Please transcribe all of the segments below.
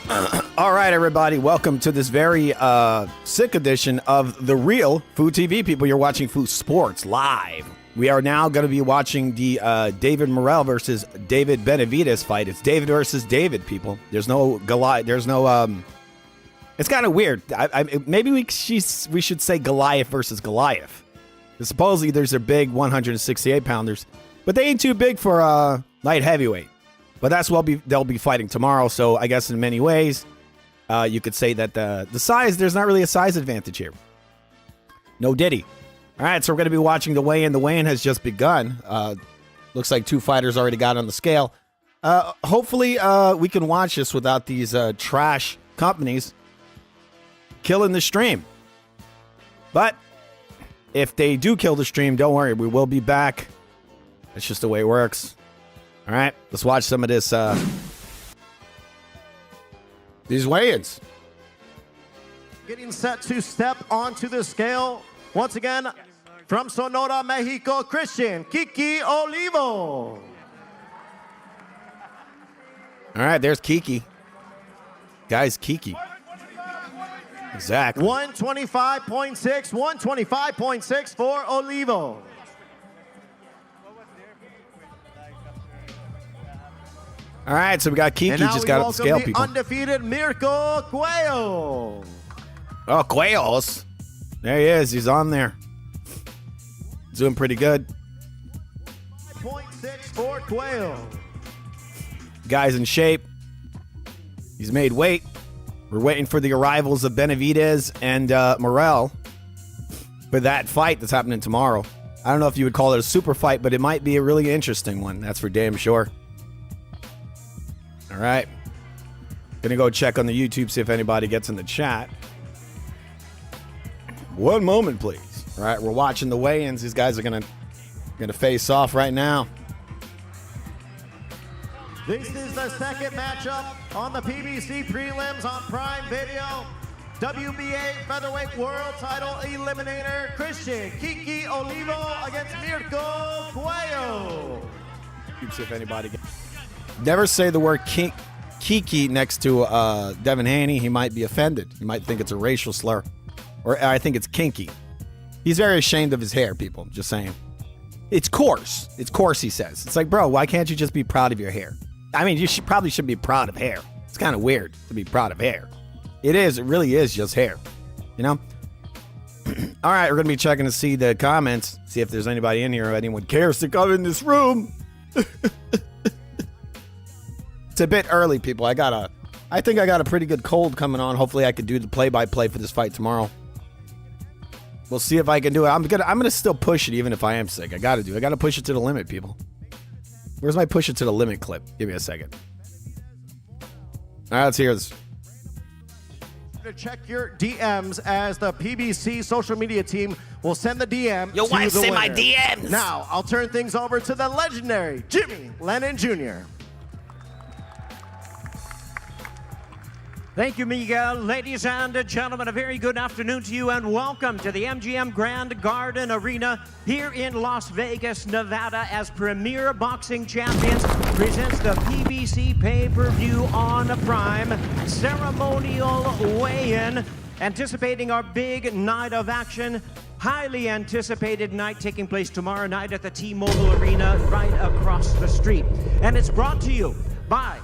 All right, everybody, welcome to this very sick edition of The Real Food TV. People, you're watching Food Sports live. We are now going to be watching the David Morrell versus David Benavidez fight. It's David versus David, people. There's no Goliath. There's no... It's kind of weird. Maybe we should say Goliath versus Goliath. Supposedly, there's a big 168-pounders, but they ain't too big for light heavyweight. But that's what they'll be fighting tomorrow. So I guess in many ways, you could say that the size, there's not really a size advantage here. No diddy. All right, so we're going to be watching the weigh-in. The weigh-in has just begun. Looks like two fighters already got on the scale. Hopefully, we can watch this without these trash companies killing the stream. But if they do kill the stream, don't worry. We will be back. That's just the way it works. All right, let's watch some of this. These weigh-ins. Getting set to step onto the scale. Once again, from Sonora, Mexico, Christian Kiki Olivo. All right, there's Kiki. Guys, Kiki. Exactly. 125.6, 125.6 for Olivo. All right, so we got Kiki just got up the scale, people. Undefeated Mirko Cuello. Oh, Cuellos. There he is. He's on there. Doing pretty good. 0.6 for Cuello. Guy's in shape. He's made weight. We're waiting for the arrivals of Benavidez and Morrell for that fight that's happening tomorrow. I don't know if you would call it a super fight, but it might be a really interesting one. That's for damn sure. All right. Gonna go check on the YouTube, see if anybody gets in the chat. One moment, please. All right, we're watching the weigh-ins. These guys are gonna face off right now. This is the second matchup on the PBC prelims on Prime Video. WBA Featherweight World Title Eliminator Christian Kiki Olivo against Mirko Cuello. See if anybody gets. Never say the word Kiki next to Devin Haney. He might be offended. He might think it's a racial slur. Or I think it's kinky. He's very ashamed of his hair, people. Just saying. It's coarse. It's coarse, he says. It's like, bro, why can't you just be proud of your hair? I mean, you probably should be proud of hair. It's kind of weird to be proud of hair. It is. It really is just hair. You know? All right, we're going to be checking to see the comments. See if there's anybody in here or anyone cares to come in this room. It's a bit early, people. I think I got a pretty good cold coming on. Hopefully I could do the play-by-play for this fight tomorrow. We'll see if I can do it. I'm gonna still push it even if I am sick. I gotta push it to the limit, people. Where's my push it to the limit clip? Give me a second. All right, let's hear this. Check your DMs as the PBC social media team will send the DM Your to wife the say winner. my DMs. Now, I'll turn things over to the legendary Jimmy Lennon Jr. Thank you, Miguel. Ladies and gentlemen, a very good afternoon to you and welcome to the MGM Grand Garden Arena here in Las Vegas, Nevada, as Premier Boxing Champions presents the PBC pay-per-view on Prime ceremonial weigh-in, anticipating our big night of action. Highly anticipated night taking place tomorrow night at the T-Mobile Arena right across the street. And it's brought to you by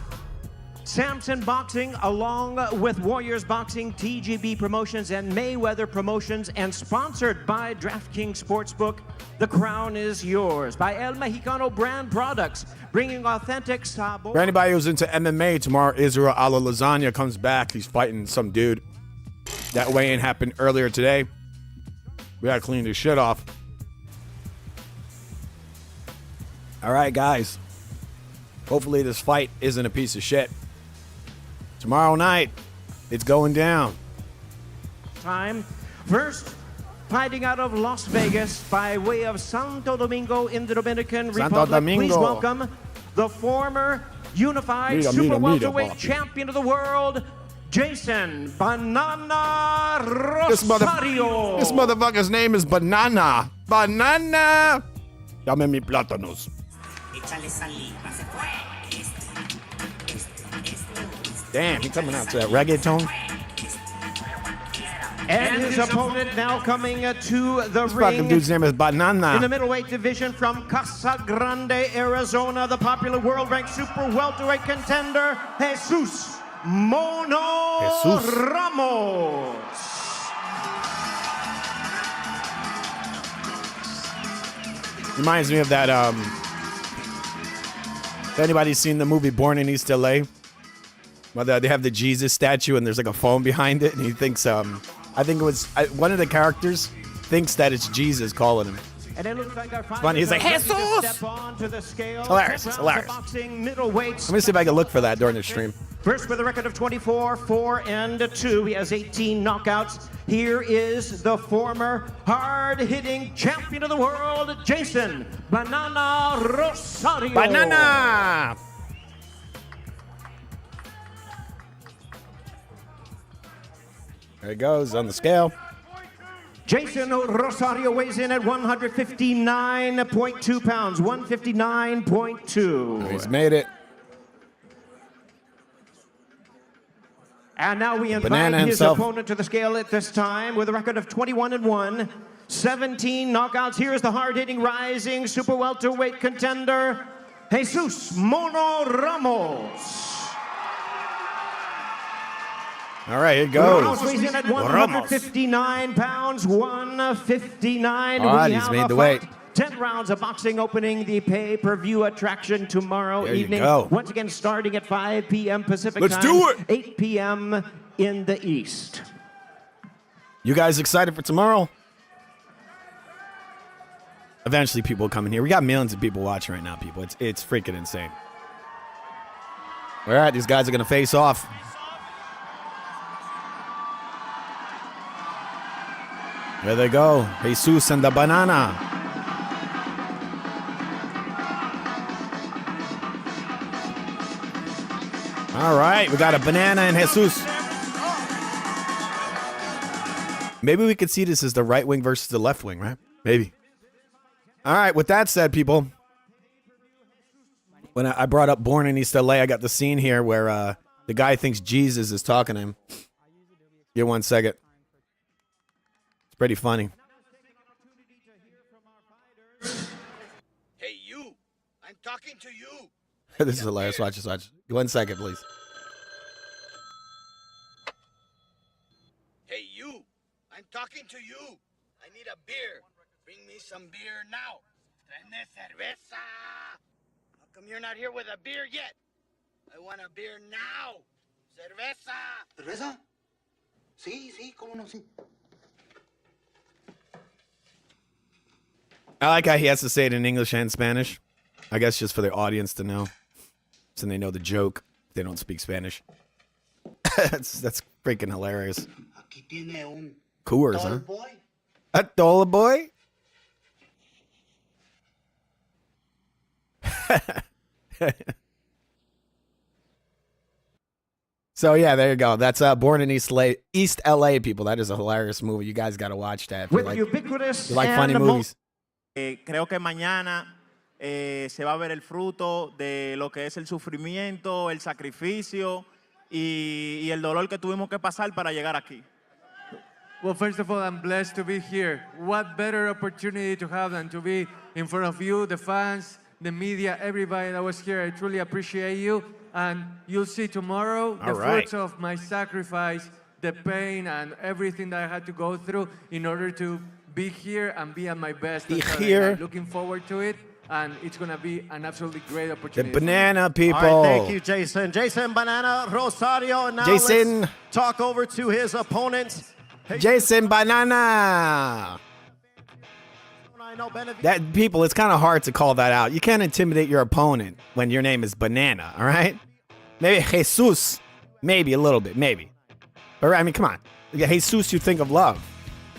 Samson Boxing, along with Warriors Boxing, TGB Promotions, and Mayweather Promotions, and sponsored by DraftKings Sportsbook. The crown is yours. By El Mexicano Brand Products, bringing authentic sabor. For anybody who's into MMA, tomorrow Israel a la Lasagna comes back. He's fighting some dude. That weigh-in happened earlier today. We gotta clean this shit off. All right, guys. Hopefully this fight isn't a piece of shit. Tomorrow night, it's going down. Time. First, fighting out of Las Vegas by way of Santo Domingo in the Dominican Republic. Domingo. Please welcome the former unified super welterweight papi. champion of the world, Jason Banana Rosario. This motherfucker's name is Banana. Banana. Dame mi plátanos. Échale saliva, se fue. Damn, he's coming out to that reggaeton. And his opponent now coming to the This ring. fucking dude's name is In the Banana. middleweight division from Casa Grande, Arizona, the popular world-ranked super welterweight contender, Jesus Mono Jesus. Ramos. Reminds me of that, if anybody's seen the movie Born in East LA, where they have the Jesus statue and there's like a phone behind it, and he thinks, I think it was one of the characters thinks that it's Jesus calling him. And it looks like our funny. He's like, fighters are ready to Jesus! step onto the scale. Hilarious, 10 rounds hilarious. of boxing, middleweights. Let me see if I can look for that during the stream. First, with a record of 24-4-2, he has 18 knockouts. Here is the former hard-hitting champion of the world, Jason Banana Rosario. Banana! There he goes on the scale. Jason Rosario weighs in at 159.2 pounds, 159.2. He's made it. And now we invite Banana his himself. opponent to the scale at this time with a record of 21-1, 17 knockouts. Here's the hard-hitting, rising super welterweight contender, Jesus Mono Ramos. All right, here goes. Ramos weighs in at 159 pounds, 159. All right, We he's have made a the weight. fight. 10 rounds of boxing opening the pay-per-view attraction tomorrow There you evening. go. Once again, starting at 5 p.m. Pacific Let's time. do it. 8 p.m. in the East. You guys excited for tomorrow? Eventually, people will come in here. We got millions of people watching right now, people. It's freaking insane. All right, these guys are going to face off. There they go. Jesus and the Banana. All right, we got a Banana and Jesus. Maybe we could see this as the right wing versus the left wing, right? Maybe. All right, with that said, people, when I brought up Born in East LA, I got the scene here where the guy thinks Jesus is talking to him. Give 1 second. It's pretty funny. Hey, you! I'm talking to you! This is hilarious. Watch this, watch. 1 second, please. Hey, you! I'm talking to you! I need a beer. Bring me some beer now. Tráeme cerveza! How come you're not here with a beer yet? I want a beer now! Cerveza! ¿Cerveza? Sí, sí, cómo no, sí. I like how he has to say it in English and Spanish. I guess just for the audience to know. So they know the joke. They don't speak Spanish. that's freaking hilarious. Aquí tiene un Coors, tall huh? boy. A Dola boy? So yeah, there you go. That's Born in East LA, people. That is a hilarious movie. You guys got to watch that. If you With like, ubiquitous you like and funny movies. Creo que mañana se va a ver el fruto de lo que es el sufrimiento, el sacrificio y el dolor que tuvimos que pasar para llegar aquí. Well, first of all, I'm blessed to be here. What better opportunity to have than to be in front of you, the fans, the media, everybody that was here. I truly appreciate you. And you'll see tomorrow the fruits of my sacrifice, the pain, and everything that I had to go through in order to be here and be at my best. Be Saturday here. night. Looking forward to it. And it's going to be an absolutely great The opportunity. banana people. All right, thank you, Jason. Jason Banana Rosario. And now Jason. let's talk over to his opponent. Jason Banana. I know Benavidez. That people, it's kind of hard to call that out. You can't intimidate your opponent when your name is Banana, all right? Maybe Jesus, maybe a little bit, maybe. But I mean, come on. Jesus, you think of love.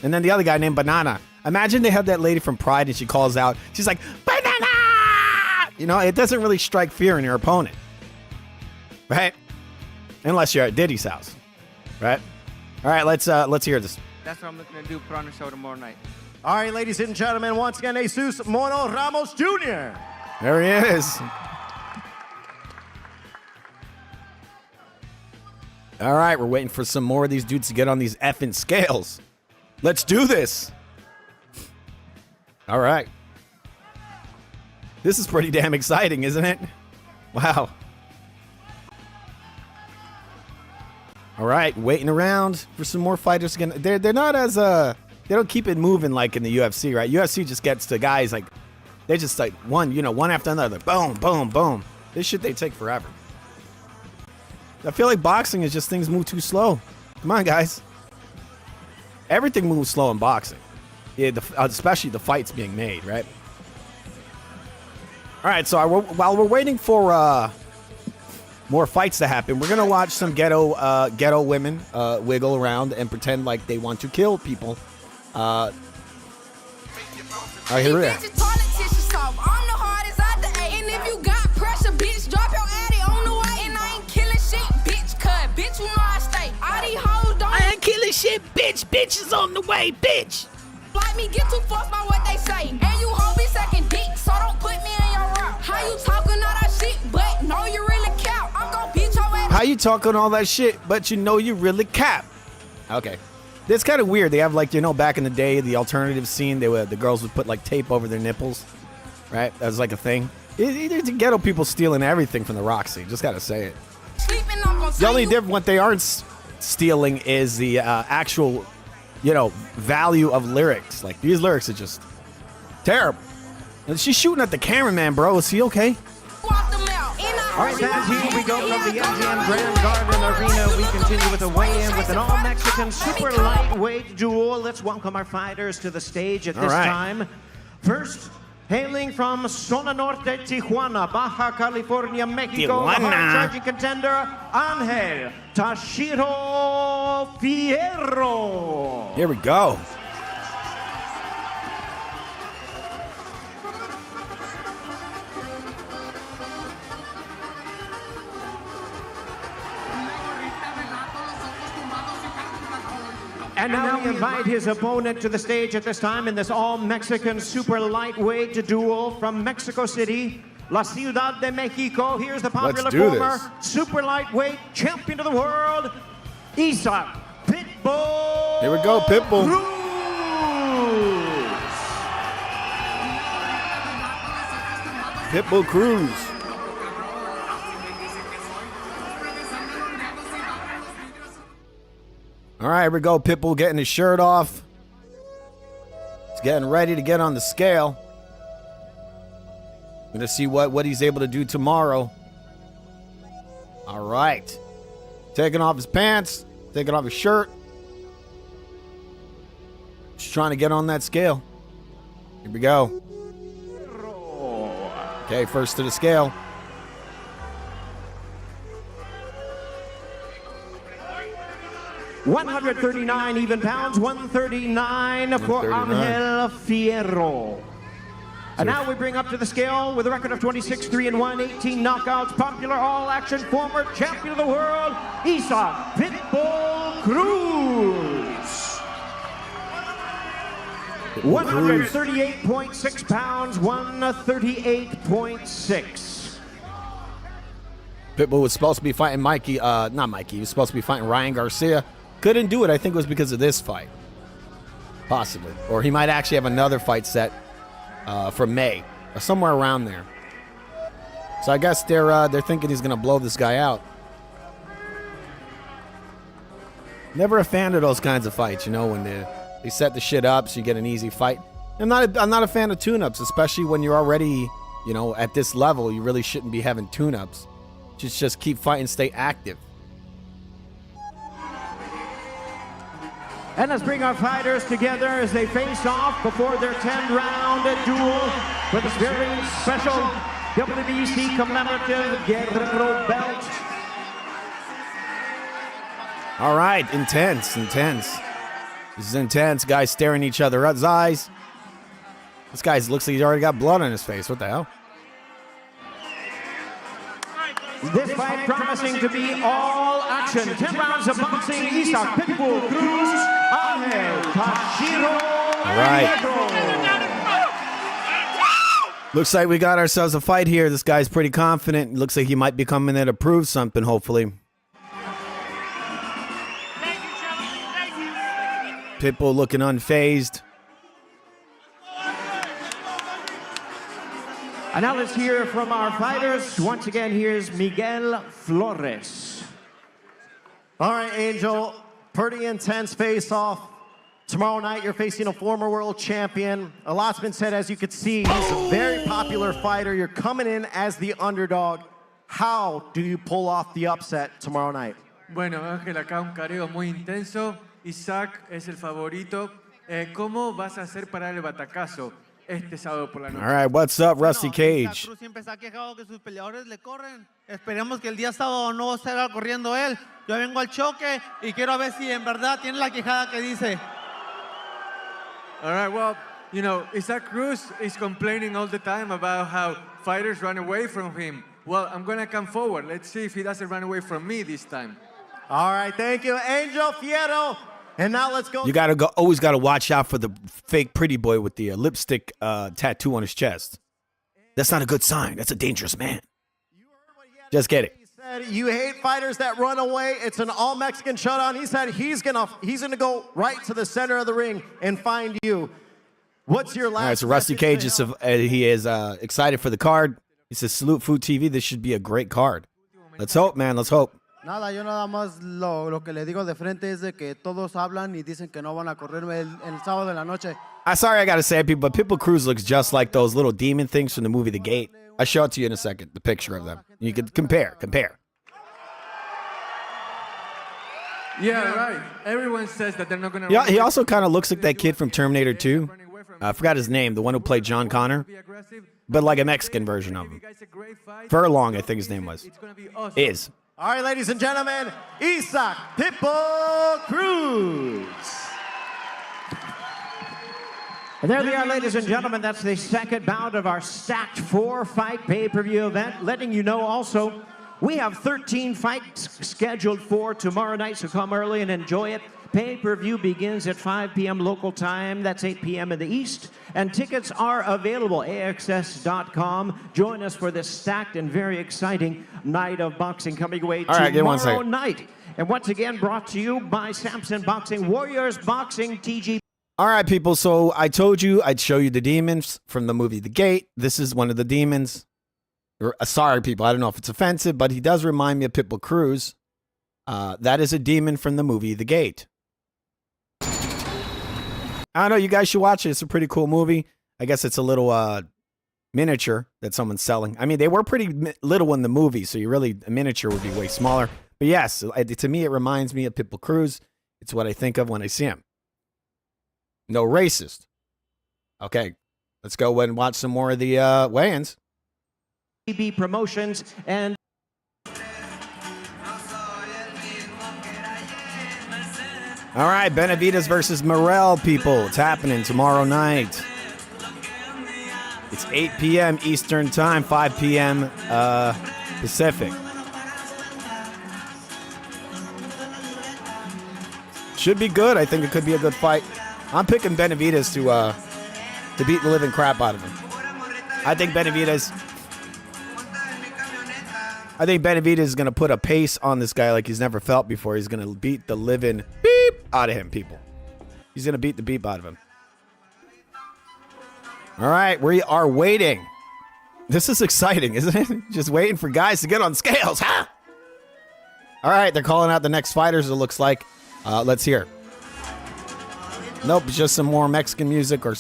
And then the other guy named Banana. Imagine they have that lady from Pride and she calls out. She's like, Banana! You know, it doesn't really strike fear in your opponent. Right? Unless you're at Diddy's house. Right? All right, let's hear this. That's what I'm looking to do, put on a show tomorrow night. All right, ladies and gentlemen, once again, Jesus Mono Ramos Jr. There he is. All right, we're waiting for some more of these dudes to get on these effing scales. Let's do this. All right. This is pretty damn exciting, isn't it? Wow. All right, waiting around for some more fighters. They're not as they don't keep it moving like in the UFC, right? UFC just gets to guys like they just like one after another. Boom, boom, boom. This shit they take forever. I feel like boxing is just things move too slow. Come on, guys. Everything moves slow in boxing. Yeah, especially the fights being made, right? All right, so while we're waiting for more fights to happen, we're gonna watch some ghetto women wiggle around and pretend like they want to kill people. All right, here we are. I ain't killing shit, bitch. Bitch is on the way, bitch. Like me, get too fucked by what they say. And you hold me second dick, so don't put me in your route. How you talking all that shit, but know you really cap? I'm gon' beat your ass. How you talking all that shit, but you know you really cap? Okay. It's kind of weird. They have like, back in the day, the alternative scene, the girls would put like tape over their nipples, right? That was like a thing. It's ghetto people stealing everything from the Roxy. Just gotta say it. The only difference, what they aren't stealing is the actual, value of lyrics. Like, these lyrics are just terrible. And she's shooting at the cameraman, bro. Is he okay? All right, fans, here we go from the MGM Grand Garden Arena. We continue with a weigh-in with an all-Mexican super lightweight duel. Let's welcome our fighters to the stage at this time. First, hailing from Zona Norte, Tijuana, Baja California, Mexico, the hard-charging contender, Angel Tashiro Fierro. Here we go. And now we invite his opponent to the stage at this time in this all-Mexican super lightweight duel from Mexico City, La Ciudad de Mexico. Here's the popular former super lightweight champion of the world, Isaac Pitbull. Here we go, Pitbull. Pitbull Cruz. All right, here we go. Pitbull getting his shirt off. He's getting ready to get on the scale. Going to see what he's able to do tomorrow. All right. Taking off his pants, taking off his shirt. Just trying to get on that scale. Here we go. Okay, first to the scale. $139 even pounds, 139 for Angel Fierro. And now we bring up to the scale with a record of 26-3-1, 18 knockouts, popular all-action former champion of the world, Isaac Pitbull Cruz. 138.6 pounds, 138.6. Pitbull was supposed to be fighting Mikey, not Mikey, he was supposed to be fighting Ryan Garcia. Couldn't do it. I think it was because of this fight. Possibly. Or he might actually have another fight set for May. Or somewhere around there. So I guess they're thinking he's going to blow this guy out. Never a fan of those kinds of fights, when they set the shit up so you get an easy fight. I'm not a fan of tune-ups, especially when you're already, at this level. You really shouldn't be having tune-ups. Just keep fighting, stay active. And let's bring our fighters together as they face off before their 10-round duel for this very special WBC commemorative Guerrero belt. All right, intense. This is intense. Guys staring each other at his eyes. This guy looks like he's already got blood on his face. What the hell? This fight promising to be all action. 10 rounds of boxing. Isaac Pitbull Cruz, Angel Tashiro. All right. Looks like we got ourselves a fight here. This guy's pretty confident. Looks like he might be coming in to prove something, hopefully. Pitbull looking unfazed. And now let's hear from our fighters. Once again, here's Miguel Flores. All right, Angel, pretty intense face-off. Tomorrow night, you're facing a former world champion. A lot's been said, as you can see. He's a very popular fighter. You're coming in as the underdog. How do you pull off the upset tomorrow night? Bueno, Ángel, acá un careo muy intenso. Isaac es el favorito. ¿Cómo vas a hacer para el batacazo este sábado por la noche? All right, what's up, Rusty Cage? Cruz siempre se ha quejado que sus peleadores le corren. Esperemos que el día sábado no estará corriendo él. Yo vengo al choque y quiero ver si en verdad tiene la quejada que dice. All right, well, you know, Isaac Cruz is complaining all the time about how fighters run away from him. Well, I'm going to come forward. Let's see if he doesn't run away from me this time. All right, thank you, Angel Fierro. And now let's go. You always gotta watch out for the fake pretty boy with the lipstick tattoo on his chest. That's not a good sign. That's a dangerous man. Just kidding. He said you hate fighters that run away. It's an all-Mexican showdown. He said he's gonna go right to the center of the ring and find you. What's your last? All right, so Rusty Cage he is excited for the card. He says, "Salute Food TV. This should be a great card. Let's hope, man. Let's hope." Nada, yo nada más lo que le digo de frente es de que todos hablan y dicen que no van a correrme el sábado en la noche. I'm sorry I gotta say, people, but Pitbull Cruz looks just like those little demon things from the movie The Gate. I'll show it to you in a second, the picture of them. You can compare. Yeah, right. Everyone says that they're not going to... Yeah, he also kind of looks like that kid from Terminator 2. I forgot his name, the one who played John Connor. But like a Mexican version of him. Furlong, I think his name was. Is. All right, ladies and gentlemen, Isaac Pitbull Cruz. And there they are, ladies and gentlemen. That's the second bout of our stacked 4-fight pay-per-view event. Letting you know also, we have 13 fights scheduled for tomorrow night, so come early and enjoy it. Pay-per-view begins at 5 p.m. local time. That's 8 p.m. in the East. And tickets are available, AXS.com. Join us for this stacked and very exciting night of boxing coming away tomorrow night. And once again, brought to you by Samson Boxing, Warriors Boxing, TG. All right, people, so I told you I'd show you the demons from the movie The Gate. This is one of the demons. Sorry, people, I don't know if it's offensive, but he does remind me of Pitbull Cruz. That is a demon from the movie The Gate. I don't know, you guys should watch it. It's a pretty cool movie. I guess it's a little miniature that someone's selling. I mean, they were pretty little in the movie, so a miniature would be way smaller. But yes, to me, it reminds me of Pitbull Cruz. It's what I think of when I see him. No racist. Okay, let's go and watch some more of the weigh-ins. TB Promotions and... All right, Benavidez versus Morrell, people. It's happening tomorrow night. It's 8 p.m. Eastern Time, 5 p.m. Pacific. Should be good. I think it could be a good fight. I'm picking Benavidez to beat the living crap out of him. I think Benavidez is going to put a pace on this guy like he's never felt before. He's going to beat the living beep out of him, people. He's going to beat the beep out of him. All right, we are waiting. This is exciting, isn't it? Just waiting for guys to get on scales, huh? All right, they're calling out the next fighters, it looks like. Let's hear. Nope, just some more Mexican music or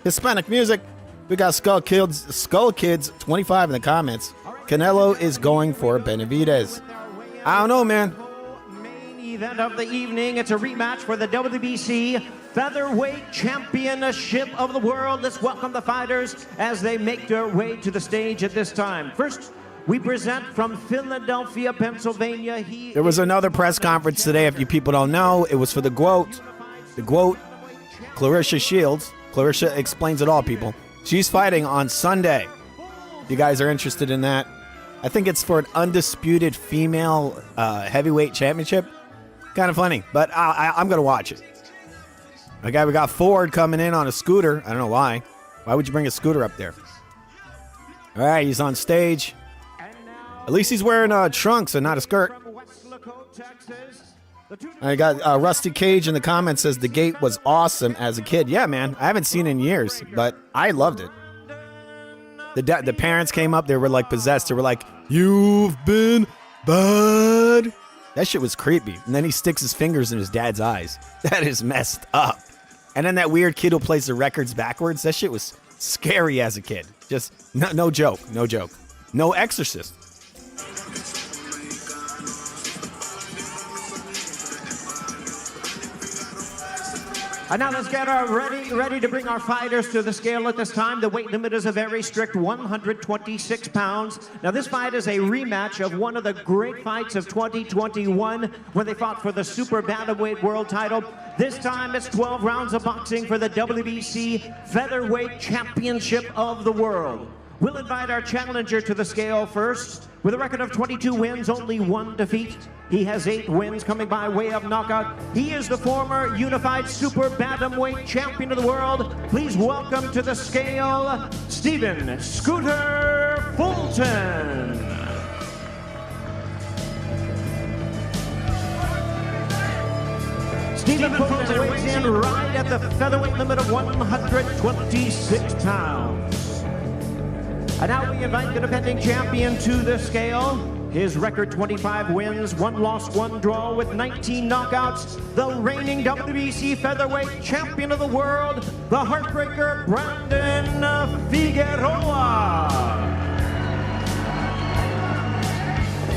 Hispanic music. We got Skull Kids 25 in the comments. Canelo is going for Benavidez. I don't know, man. Main event of the evening. It's a rematch for the WBC Featherweight Championship of the World. Let's welcome the fighters as they make their way to the stage at this time. First, we present from Philadelphia, Pennsylvania. There was another press conference today, if you people don't know. It was for the GOAT. The GOAT, Clarissa Shields. Clarissa explains it all, people. She's fighting on Sunday. If you guys are interested in that. I think it's for an undisputed female heavyweight championship. Kind of funny, but I'm going to watch it. Okay, we got Ford coming in on a scooter. I don't know why. Why would you bring a scooter up there? All right, he's on stage. At least he's wearing trunks and not a skirt. From West Lacote, Texas, I got Rusty Cage in the comments says the gate was awesome as a kid. Yeah, man. I haven't seen it in years, but I loved it. The parents came up. They were like possessed. They were like, "You've been bad." That shit was creepy. And then he sticks his fingers in his dad's eyes. That is messed up. And then that weird kid who plays the records backwards. That shit was scary as a kid. Just no joke. No joke. No Exorcist. And now let's get ready to bring our fighters to the scale at this time. The weight limit is a very strict 126 pounds. Now this fight is a rematch of one of the great fights of 2021 when they fought for the super bantamweight world title. This time it's 12 rounds of boxing for the WBC Featherweight Championship of the World. We'll invite our challenger to the scale first. With a record of 22 wins, only 1 defeat. He has 8 wins coming by way of knockout. He is the former unified super bantamweight champion of the world. Please welcome to the scale, Stephen Scooter Fulton. Stephen Fulton weighs in right at the featherweight limit of 126 pounds. And now we invite the defending champion to the scale. His record 25 wins, 1 loss, 1 draw with 19 knockouts. The reigning WBC featherweight champion of the world, the heartbreaker Brandon Figueroa.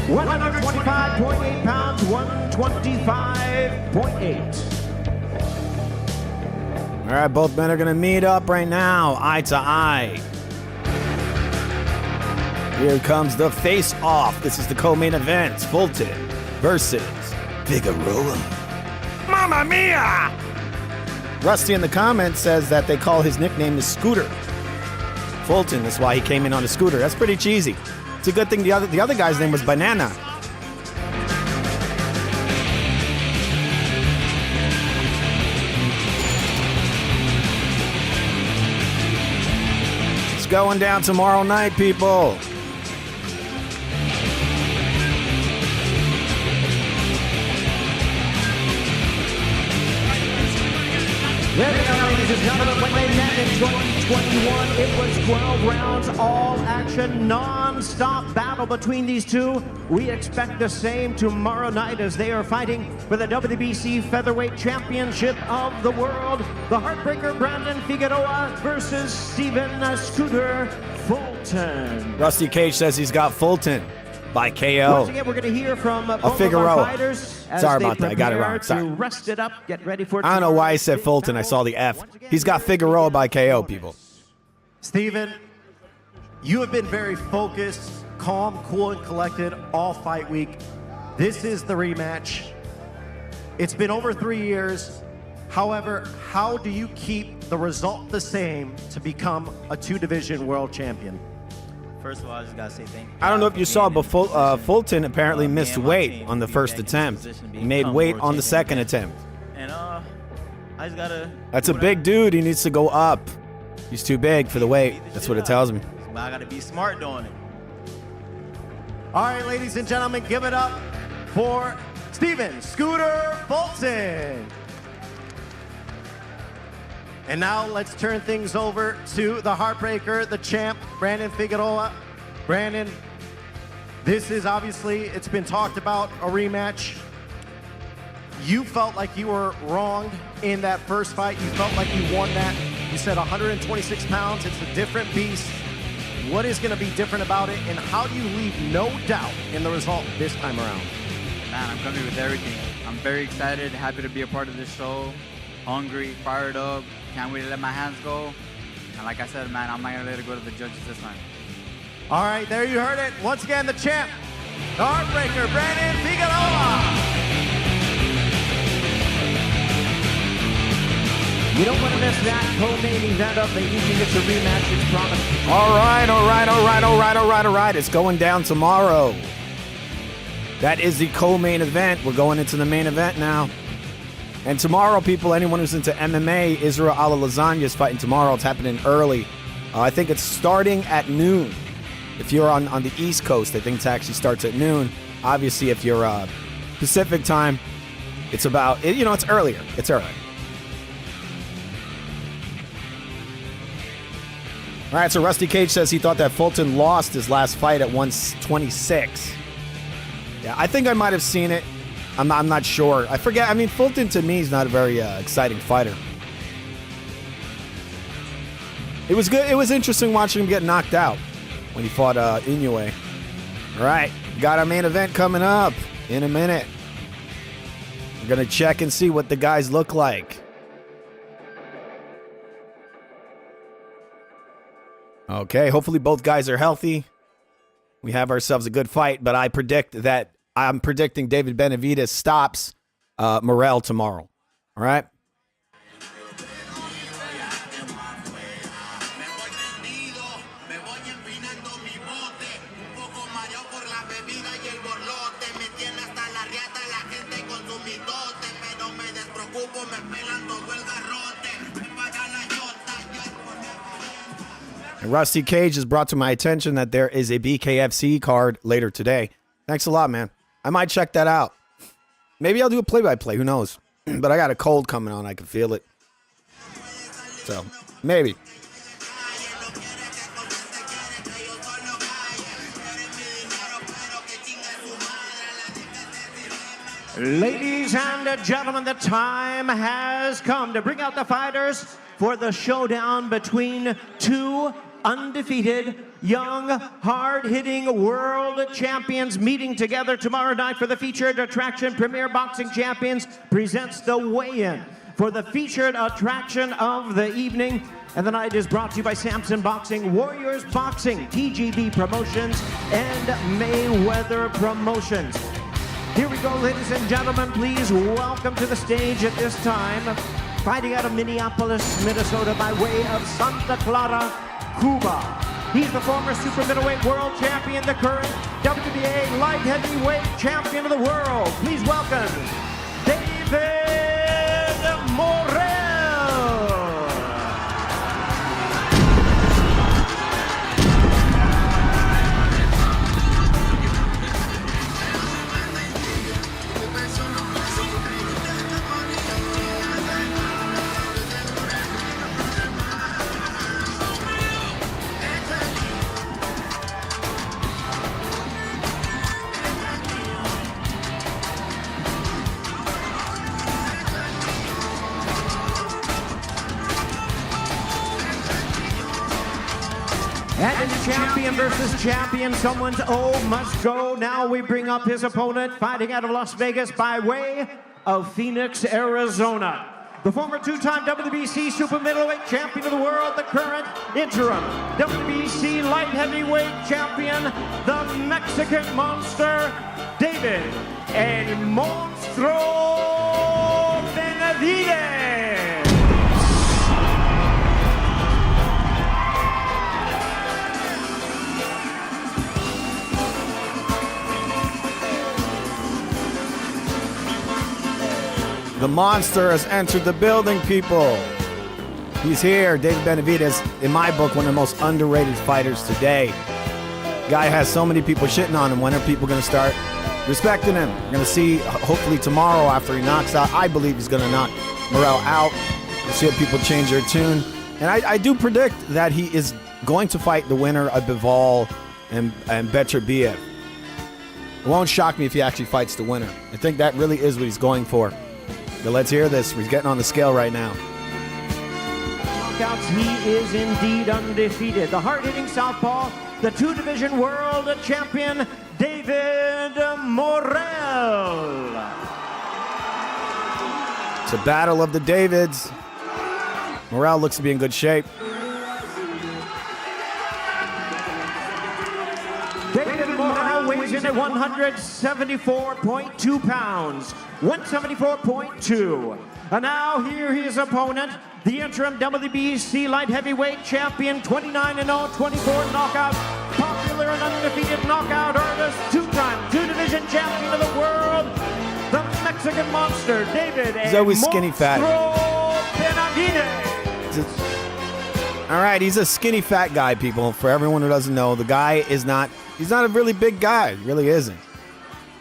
125.8 pounds, 125.8. All right, both men are going to meet up right now, eye to eye. Here comes the face-off. This is the co-main event. Fulton versus Figueroa. Mamma mia! Rusty in the comments says that they call his nickname is Scooter. Fulton, that's why he came in on a scooter. That's pretty cheesy. It's a good thing the other guy's name was Banana. It's going down tomorrow night, people. There they are, ladies and gentlemen. When they met in 2021, it was 12 rounds, all action, non-stop battle between these two. We expect the same tomorrow night as they are fighting for the WBC Featherweight Championship of the World. The heartbreaker Brandon Figueroa versus Stephen Scooter Fulton. Rusty Cage says he's got Fulton by KO. Once again, we're going to hear from both of Figueroa. our fighters. Sorry about that. I got it wrong. Sorry. To rest it up, get ready for. I don't know why I said Fulton. I saw the F. He's got Figueroa by KO, people. Stephen, you have been very focused, calm, cool, and collected all fight week. This is the rematch. It's been over 3 years. However, how do you keep the result the same to become a 2-division world champion? First of all, I just gotta say thank you. I don't know if you saw, but Fulton apparently missed weight on the first attempt. He made weight on the second attempt. And I just gotta. That's a big dude. He needs to go up. He's too big for the weight. That's what it tells me. But I gotta be smart doing it. All right, ladies and gentlemen, give it up for Stephen Scooter Fulton. And now let's turn things over to the heartbreaker, the champ, Brandon Figueroa. Brandon, this is obviously, it's been talked about, a rematch. You felt like you were wronged in that first fight. You felt like you won that. You said 126 pounds, it's a different beast. What is gonna be different about it, and how do you leave no doubt in the result this time around? Man, I'm coming with everything. I'm very excited, happy to be a part of this show. Hungry, fired up, can't wait to let my hands go. And like I said, man, I'm not gonna let it go to the judges this time. All right, there you heard it. Once again, the champ, the heartbreaker, Brandon Figueroa. You don't want to miss that co-main event of the evening. It's a rematch. It's promised. All right. It's going down tomorrow. That is the co-main event. We're going into the main event now. And tomorrow, people, anyone who's into MMA, Israel Lasagna is fighting tomorrow. It's happening early. I think it's starting at noon. If you're on the East Coast, I think it actually starts at noon. Obviously, if you're Pacific time, It's about, it's earlier. It's early. All right, so Rusty Cage says he thought that Fulton lost his last fight at 126. Yeah, I think I might have seen it. I'm not sure. I forget. I mean, Fulton to me is not a very exciting fighter. It was good. It was interesting watching him get knocked out when he fought Inoue. All right, we got our main event coming up in a minute. We're going to check and see what the guys look like. Okay, hopefully both guys are healthy. We have ourselves a good fight, but I'm predicting David Benavidez stops Morrell tomorrow. All right? And Rusty Cage has brought to my attention that there is a BKFC card later today. Thanks a lot, man. I might check that out. Maybe I'll do a play-by-play. Who knows? But I got a cold coming on. I can feel it. So, maybe. Ladies and gentlemen, the time has come to bring out the fighters for the showdown between two undefeated, young, hard-hitting world champions meeting together tomorrow night for the featured attraction. Premier Boxing Champions presents the weigh-in for the featured attraction of the evening. And the night is brought to you by Samson Boxing, Warriors Boxing, TGB Promotions, and Mayweather Promotions. Here we go, ladies and gentlemen. Please welcome to the stage at this time, fighting out of Minneapolis, Minnesota, by way of Santa Clara, Cuba. He's the former super middleweight world champion, the current WBA light heavyweight champion of the world. Please welcome David Morrell. And in champion versus champion, someone's O must go. Now we bring up his opponent, fighting out of Las Vegas by way of Phoenix, Arizona. The former two-time WBC super middleweight champion of the world, the current interim WBC light heavyweight champion, the Mexican monster, David El Monstro Benavidez. The monster has entered the building, people. He's here. David Benavidez, in my book, one of the most underrated fighters today. Guy has so many people shitting on him. When are people going to start respecting him? We're going to see, hopefully tomorrow after he knocks out. I believe he's going to knock Morrell out. We'll see if people change their tune. And I do predict that he is going to fight the winner of Bivol and Beterbiev. It won't shock me if he actually fights the winner. I think that really is what he's going for. But let's hear this. He's getting on the scale right now. Knockouts, he is indeed undefeated. The hard-hitting southpaw, the two-division world champion, David Morrell. It's a battle of the Davids. Morrell looks to be in good shape. David Morrell weighs in at 174.2 pounds. 174.2. And now here his opponent, the interim WBC light heavyweight champion, 29-0, 24 knockout, popular and undefeated knockout artist, two-time two-division champion of the world, the Mexican monster, David He's always skinny fat. Benavidez. All right, he's a skinny fat guy, people. For everyone who doesn't know, the guy is not, he's not a really big guy. He really isn't.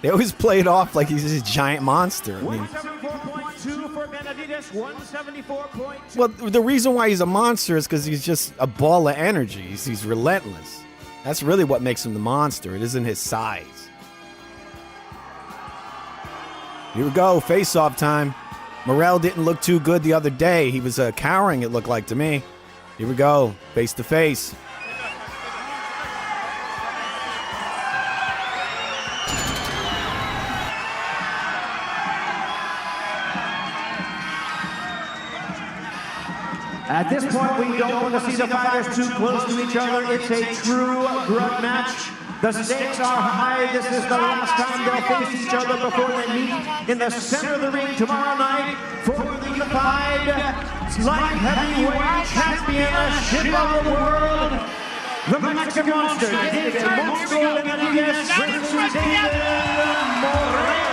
They always play it off like he's this giant monster. I mean, 174.2 for Benavidez, 174.2. well, the reason why he's a monster is because he's just a ball of energy. He's relentless. That's really what makes him the monster. It isn't his size. Here we go, face-off time. Morrell didn't look too good the other day. He was cowering, it looked like to me. Here we go, face-to-face. At this point, we don't want to see the fighters too close to each other. It's a true grudge match. The stakes are high. This is the last time they'll face each other before they meet in the center of the ring tomorrow night for the unified light heavyweight championship of the world. The Mexican Monster, David Monster Benavidez versus David Morrell.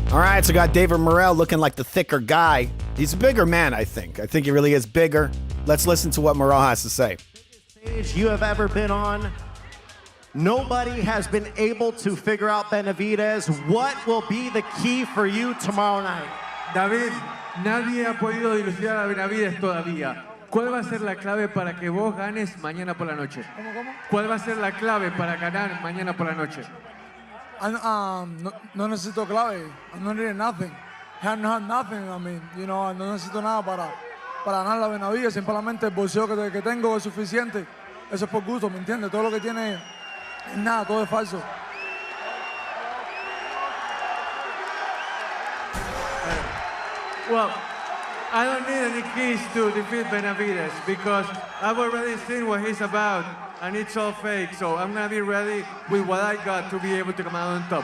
All right, so got David Morrell looking like the thicker guy. He's a bigger man, I think. I think he really is bigger. Let's listen to what Morrell has to say. Stage you have ever been on. Nobody has been able to figure out Benavidez. What will be the key for you tomorrow night? David, nadie ha podido dilucidar a Benavidez todavía. ¿Cuál va a ser la clave para que vos ganes mañana por la noche? ¿Cuál va a ser la clave para ganar mañana por la noche? No necesito clave. I don't need nothing. I have nothing. I mean, you know, no necesito nada para ganar la Benavidez. Simplemente el bolseo que tengo es suficiente. Eso es por gusto, ¿me entiendes? Todo lo que tiene es nada, todo es falso. Well, I don't need any keys to defeat Benavidez because I've already seen what he's about and it's all fake. So I'm gonna be ready with what I got to be able to come out on top.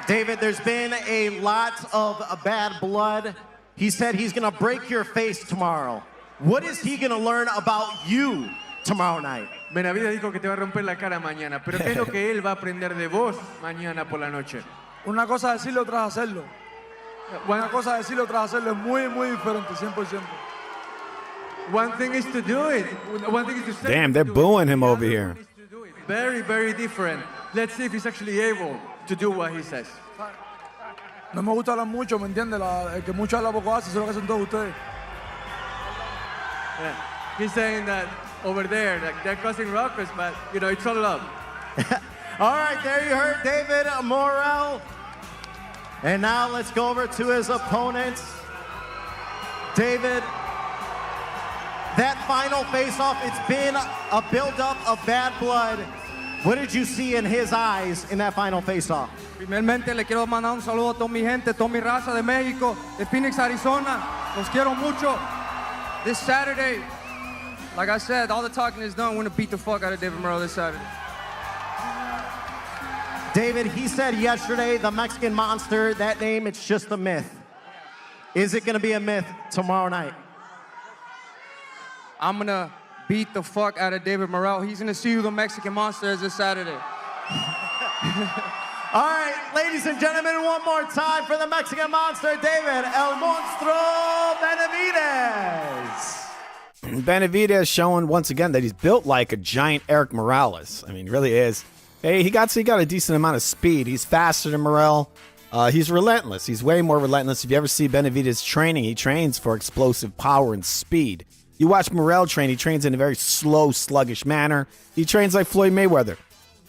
David, there's been a lot of bad blood. He said he's gonna break your face tomorrow. What is he gonna learn about you tomorrow night? Benavidez dijo que te va a romper la cara mañana, pero ¿qué es lo que él va a aprender de vos mañana por la noche? Una cosa es decirlo, otra es hacerlo. Una cosa es decirlo, otra es hacerlo. Es muy, muy diferente, 100%. One thing is to do it. One thing is to say. Damn, they're booing him over here. Very, very different. Let's see if he's actually able to do what he says. No me gusta hablar mucho, ¿me entiendes? El que mucho habla poco hace, eso es lo que hacen todos ustedes. Yeah. He's saying that over there, like they're causing ruckus, but you know, it's all love. All right, there you heard David Morrell. And now let's go over to his opponents. David, that final face-off, it's been a build-up of bad blood. What did you see in his eyes in that final face-off? Primeramente le quiero mandar un saludo a toda mi gente, toda mi raza de México, de Phoenix, Arizona. Los quiero mucho. This Saturday, like I said, all the talking is done. We're gonna beat the fuck out of David Morrell this Saturday. David, he said yesterday, the Mexican Monster, that name, it's just a myth. Is it gonna be a myth tomorrow night? I'm gonna beat the fuck out of David Morrell. He's gonna see who the Mexican Monster is this Saturday. All right, ladies and gentlemen, one more time for the Mexican Monster, David El Monstro Benavidez. Benavidez showing once again that he's built like a giant Eric Morales. I mean, he really is. Hey, he got a decent amount of speed. He's faster than Morrell. He's relentless. He's way more relentless. If you ever see Benavidez training, he trains for explosive power and speed. You watch Morrell train, he trains in a very slow, sluggish manner. He trains like Floyd Mayweather.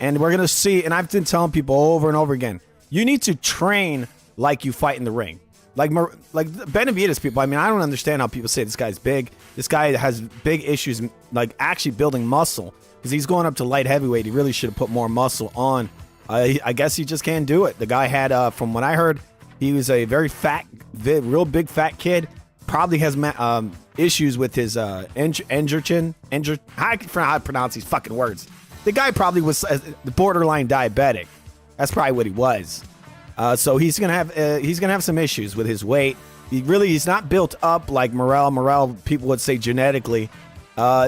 And we're going to see, and I've been telling people over and over again, you need to train like you fight in the ring. Like Benavidez people, I mean, I don't understand how people say this guy's big. This guy has big issues, like actually building muscle. Because he's going up to light heavyweight. He really should have put more muscle on. I guess he just can't do it. The guy had, from what I heard, he was a very fat, real big fat kid. Probably has issues with his endurance. I forgot how to pronounce these fucking words. The guy probably was borderline diabetic. That's probably what he was. So he's gonna have some issues with his weight. He's not built up like Morrell. Morrell, people would say genetically.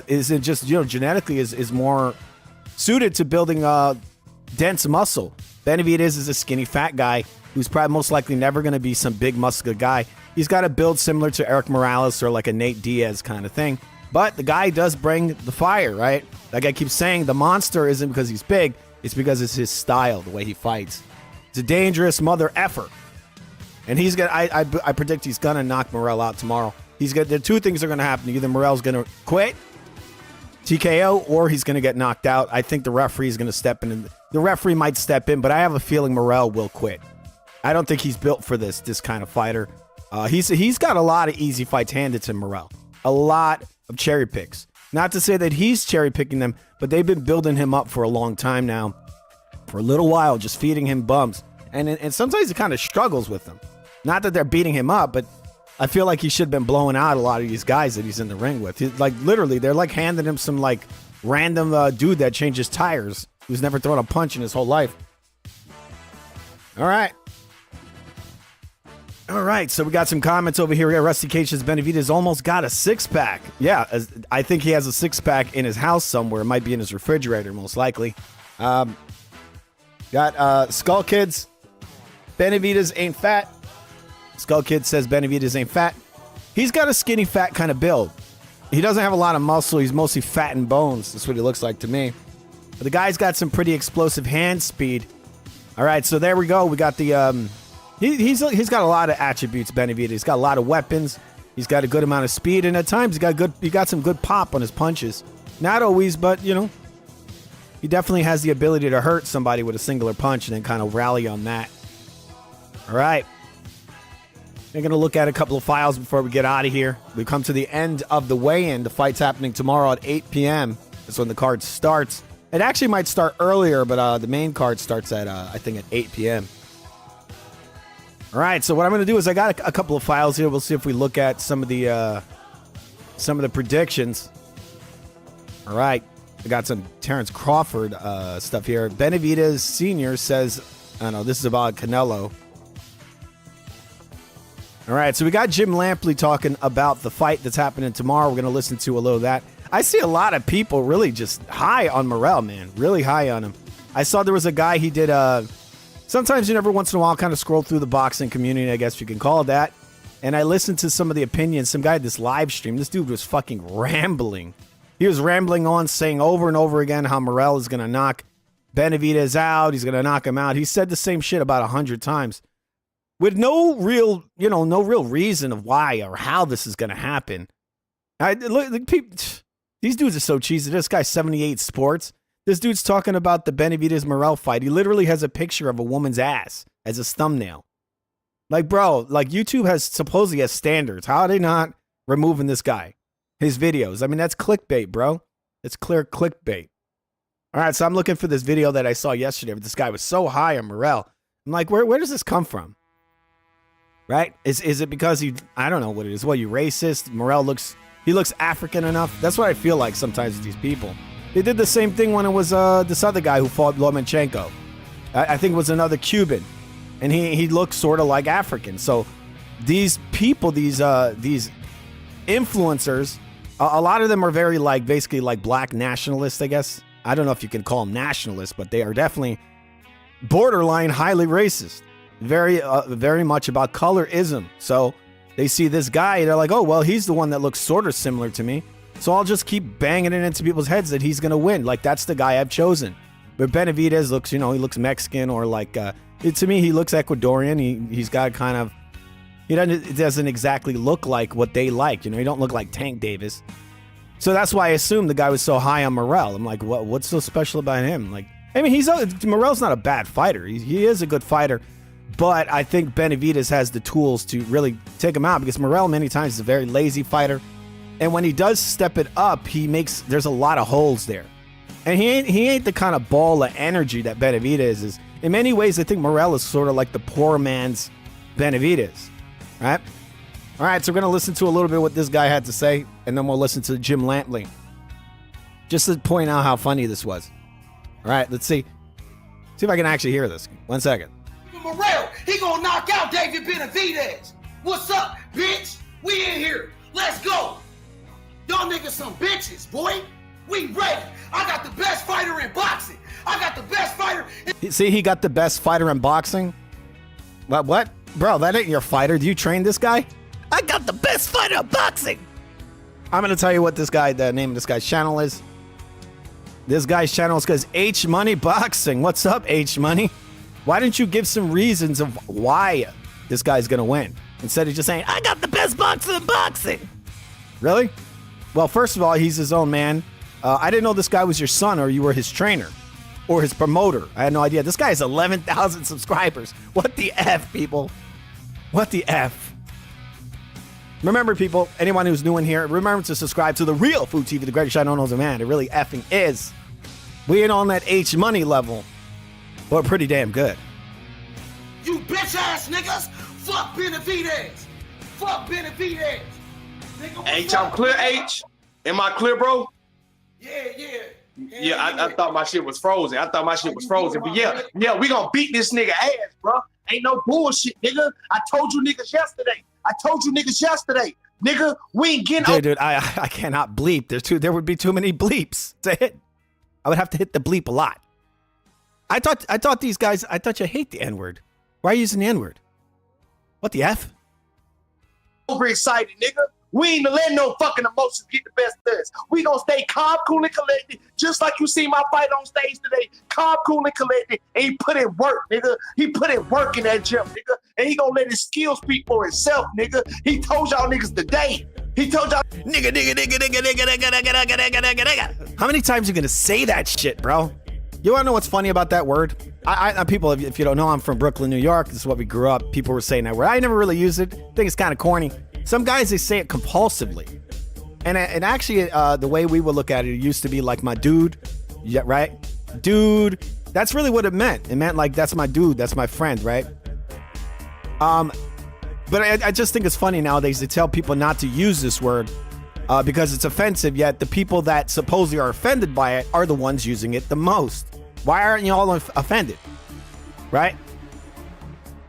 Is it just, genetically is more suited to building dense muscle. Benavidez is a skinny, fat guy who's probably most likely never going to be some big, muscular guy. He's got a build similar to Eric Morales or like a Nate Diaz kind of thing. But the guy does bring the fire, right? Like I keep saying, the monster isn't because he's big. It's because it's his style, the way he fights. It's a dangerous mother effer. And he's gonna. I predict he's gonna knock Morrell out tomorrow. The two things are gonna happen. Either Morrell's gonna quit, TKO, or he's gonna get knocked out. I think the referee is gonna step in. The referee might step in, but I have a feeling Morrell will quit. I don't think he's built for this kind of fighter. He's got a lot of easy fights handed to Morrell. A lot of cherry picks. Not to say that he's cherry picking them, but they've been building him up for a long time now. For a little while, just feeding him bumps. And sometimes he kind of struggles with them. Not that they're beating him up, but I feel like he should have been blowing out a lot of these guys that he's in the ring with. Like literally, they're like handing him some like random dude that changes tires who's never thrown a punch in his whole life. All right. All right, so we got some comments over here. Rusty Cage says Benavidez almost got a six-pack. Yeah, I think he has a six-pack in his house somewhere. It might be in his refrigerator, most likely. Got Skull Kids. Benavidez ain't fat. Skull Kid says Benavidez ain't fat. He's got a skinny, fat kind of build. He doesn't have a lot of muscle. He's mostly fat and bones. That's what he looks like to me. But the guy's got some pretty explosive hand speed. All right, so there we go. We got the... He's got a lot of attributes, Benavidez. He's got a lot of weapons. He's got a good amount of speed, and at times he got some good pop on his punches. Not always, but you know, he definitely has the ability to hurt somebody with a singular punch and then kind of rally on that. All right, we're gonna look at a couple of files before we get out of here. We come to the end of the weigh-in. The fight's happening tomorrow at 8 p.m. That's when the card starts. It actually might start earlier, but the main card starts at I think at 8 p.m. All right, so what I'm going to do is I got a couple of files here. We'll see if we look at some of the predictions. All right, I got some Terrence Crawford stuff here. Benavidez Sr. says, I don't know, this is about Canelo. All right, so we got Jim Lampley talking about the fight that's happening tomorrow. We're going to listen to a little of that. I see a lot of people really just high on Morrell, man, really high on him. I saw there was a guy, he did sometimes every once in a while kind of scroll through the boxing community, I guess you can call it that. And I listened to some of the opinions. Some guy had this live stream. This dude was fucking rambling. He was rambling on, saying over and over again how Morrell is going to knock Benavidez out. He's going to knock him out. He said the same shit about 100 times with no real reason of why or how this is going to happen. These dudes are so cheesy. This guy's 78 Sports. This dude's talking about the Benavidez-Morrell fight. He literally has a picture of a woman's ass as a thumbnail. Like, bro, like YouTube supposedly has standards. How are they not removing this guy? His videos. I mean, that's clickbait, bro. It's clear clickbait. All right, so I'm looking for this video that I saw yesterday. This guy was so high on Morrell. I'm like, where does this come from? Right? Is it because I don't know what it is. Well, you racist? Morrell looks African enough? That's what I feel like sometimes with these people. They did the same thing when it was this other guy who fought Lomachenko. I think it was another Cuban. And he looked sort of like African. So these people, these influencers, a lot of them are very basically black nationalists, I guess. I don't know if you can call them nationalists, but they are definitely borderline highly racist. Very much about colorism. So they see this guy and they're like, oh, well, he's the one that looks sort of similar to me. So I'll just keep banging it into people's heads that he's going to win. Like, that's the guy I've chosen. But Benavidez looks, he looks Mexican or to me, he looks Ecuadorian. He's got kind of, it doesn't exactly look like what they like. He don't look like Tank Davis. So that's why I assumed the guy was so high on Morrell. I'm like, what's so special about him? Morrell's not a bad fighter. He is a good fighter. But I think Benavidez has the tools to really take him out because Morrell many times is a very lazy fighter. And when he does step it up, there's a lot of holes there. And he ain't the kind of ball of energy that Benavidez is. In many ways, I think Morrell is sort of like the poor man's Benavidez. Right? All right, so we're going to listen to a little bit of what this guy had to say, and then we'll listen to Jim Lampley. Just to point out how funny this was. All right, let's see. See if I can actually hear this. 1 second. Morrell, he gonna knock out David Benavidez. What's up, bitch? We in here. Let's go. Y'all niggas some bitches, boy. We ready. I got the best fighter in boxing. I got the best fighter in See, he got the best fighter in boxing. What? Bro, that ain't your fighter. Do you train this guy? I got the best fighter in boxing. I'm going to tell you what the name of this guy's channel is. This guy's channel is because H Money Boxing. What's up, H Money? Why didn't you give some reasons of why this guy's going to win? Instead of just saying, I got the best boxer in boxing. Really? Well, first of all, he's his own man. I didn't know this guy was your son or you were his trainer or his promoter. I had no idea. This guy has 11,000 subscribers. What the F, people? What the F? Remember, people, anyone who's new in here, remember to subscribe to The Real Food TV, the greatest show known as a man. It really effing is. We ain't on that H Money level, but pretty damn good. You bitch ass niggas. Fuck Benavidez. Fuck Benavidez. Nigga, H, I'm clear, H. Am I clear, bro? Yeah. I thought my shit was frozen. But yeah, we gonna beat this nigga ass, bro. Ain't no bullshit, nigga. I told you niggas yesterday. Nigga, we ain't getting... Dude, I cannot bleep. There would be too many bleeps to hit. I would have to hit the bleep a lot. I thought these guys, you hate the N-word. Why are you using the N-word? What the F? Overexcited, nigga. We ain't letting no fucking emotions get the best of us. We gonna stay calm, cool, and collected, just like you see my fight on stage today. Calm, cool, and collected, and he put in work, nigga. He put in work in that gym, nigga. And he gonna let his skills speak for himself, nigga. He told y'all niggas today. He told y'all, nigga. How many times are you gonna say that shit, bro? You wanna know what's funny about that word? I people, if you don't know, I'm from Brooklyn, New York. This is what we grew up. People were saying that word. I never really used it. I think it's kind of corny. Some guys, they say it compulsively. And actually, the way we would look at it used to be like my dude. Yeah, right? Dude. That's really what it meant. It meant like, that's my dude. That's my friend, right? But I just think it's funny nowadays to tell people not to use this word because it's offensive, yet the people that supposedly are offended by it are the ones using it the most. Why aren't you all offended? Right?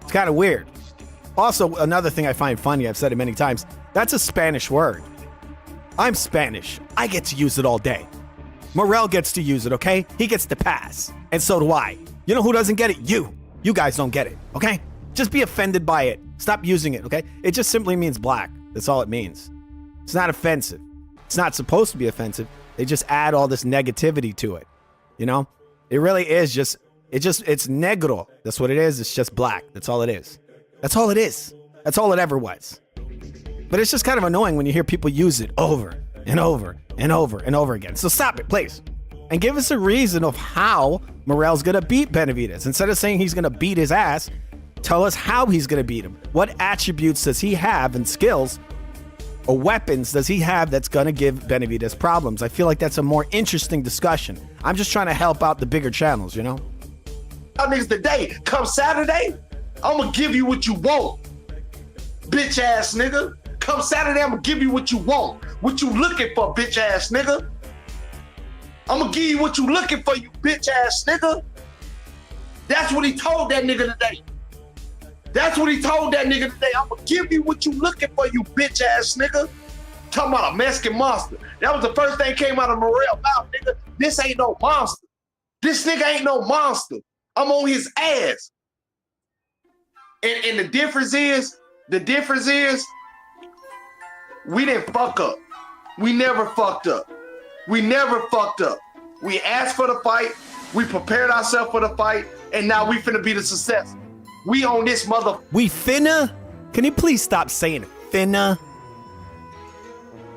It's kind of weird. Also, another thing I find funny, I've said it many times, that's a Spanish word. I'm Spanish. I get to use it all day. Morrell gets to use it, okay? He gets to pass. And so do I. You know who doesn't get it? You. You guys don't get it, okay? Just be offended by it. Stop using it, okay? It just simply means black. That's all it means. It's not offensive. It's not supposed to be offensive. They just add all this negativity to it, you know? It really is it's negro. That's what it is. It's just black. That's all it is. That's all it is. That's all it ever was. But it's just kind of annoying when you hear people use it over and over and over and over again. So stop it, please. And give us a reason of how Morrell's going to beat Benavidez. Instead of saying he's going to beat his ass, tell us how he's going to beat him. What attributes does he have and skills or weapons does he have that's going to give Benavidez problems? I feel like that's a more interesting discussion. I'm just trying to help out the bigger channels, you know? y'all niggas today. Come Saturday, I'm gonna give you what you want. Bitch ass nigga. Come Saturday, I'm gonna give you what you want. What you looking for, bitch ass nigga. I'm gonna give you what you looking for, you bitch ass nigga. That's what he told that nigga today. That's what he told that nigga today. I'm gonna give you what you looking for, you bitch ass nigga. Talking about a Mexican monster. That was the first thing came out of Morrell mouth, nigga. This ain't no monster. This nigga ain't no monster. I'm on his ass. And the difference is, we didn't fuck up. We never fucked up. We never fucked up. We asked for the fight. We prepared ourselves for the fight. And now we finna be the success. We on this mother. We finna? Can you please stop saying it? Finna?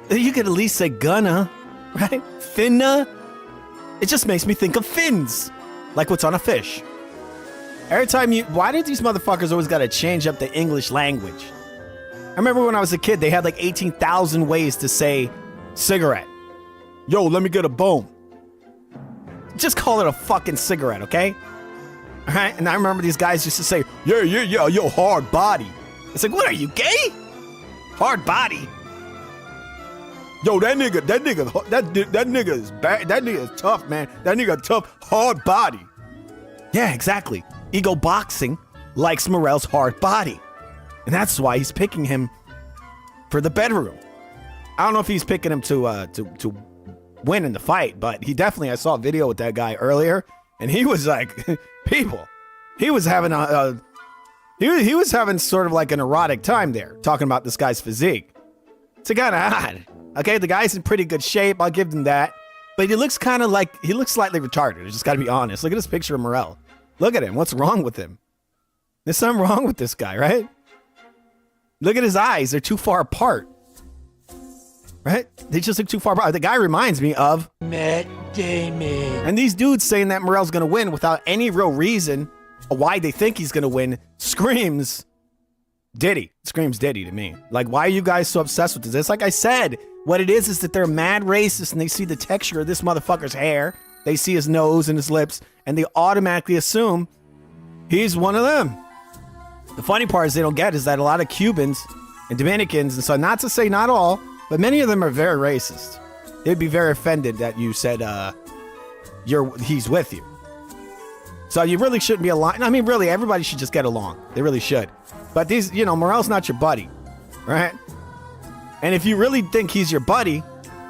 You could at least say gonna, right? Finna? It just makes me think of fins. Like what's on a fish. Every time why do these motherfuckers always gotta change up the English language? I remember when I was a kid, they had like 18,000 ways to say cigarette. Yo, let me get a bone. Just call it a fucking cigarette, okay? All right, and I remember these guys used to say, yeah, yo, hard body. It's like, what are you, gay? Hard body? Yo, that nigga is bad. That nigga is tough, man. That nigga tough, hard body. Yeah, exactly. Ego Boxing likes Morrell's hard body. And that's why he's picking him for the bedroom. I don't know if he's picking him to win in the fight, but he definitely, I saw a video with that guy earlier. And he was like, people, he was having he was having sort of like an erotic time there, talking about this guy's physique. It's kind of odd. Okay, the guy's in pretty good shape. I'll give him that. But he looks kind of like, he looks slightly retarded. I just got to be honest. Look at this picture of Morrell. Look at him. What's wrong with him? There's something wrong with this guy, right? Look at his eyes. They're too far apart. Right? They just look too far apart. The guy reminds me of Matt Damon. And these dudes saying that Morrell's going to win without any real reason why they think he's going to win screams Diddy. Screams Diddy to me. Like, why are you guys so obsessed with this? It's like I said, what it is that they're mad racist and they see the texture of this motherfucker's hair. They see his nose and his lips and they automatically assume he's one of them. The funny part is they don't get is that a lot of Cubans and Dominicans, and so not to say not all, but many of them are very racist. They'd be very offended that you said he's with you. So you really shouldn't be aligned. I mean, really, everybody should just get along. They really should. But these, Morrell's not your buddy, right? And if you really think he's your buddy,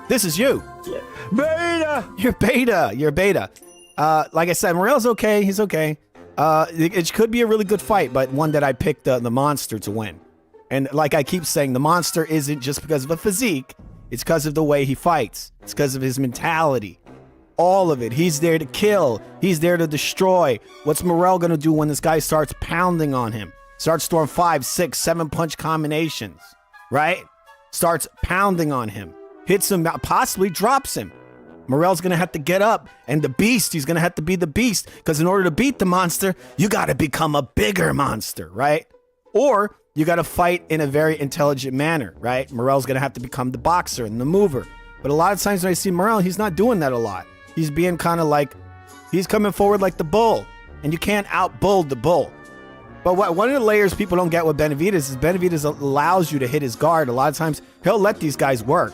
this is you. Yeah. Beta! You're beta. Like I said, Morrell's okay. He's okay. It could be a really good fight, but one that I picked the monster to win. And like I keep saying, the monster isn't just because of a physique. It's because of the way he fights. It's because of his mentality. All of it. He's there to kill. He's there to destroy. What's Morrell going to do when this guy starts pounding on him? Starts throwing 5, 6, 7 punch combinations, right? Starts pounding on him. Hits him, possibly drops him. Morrell's going to have to get up. And the beast, he's going to have to be the beast. Because in order to beat the monster, you got to become a bigger monster, right? Or you got to fight in a very intelligent manner, right? Morrell's going to have to become the boxer and the mover. But a lot of times when I see Morrell, he's not doing that a lot. He's being kind of like, he's coming forward like the bull. And you can't out-bull the bull. But one of the layers people don't get with Benavidez is Benavidez allows you to hit his guard. A lot of times, he'll let these guys work.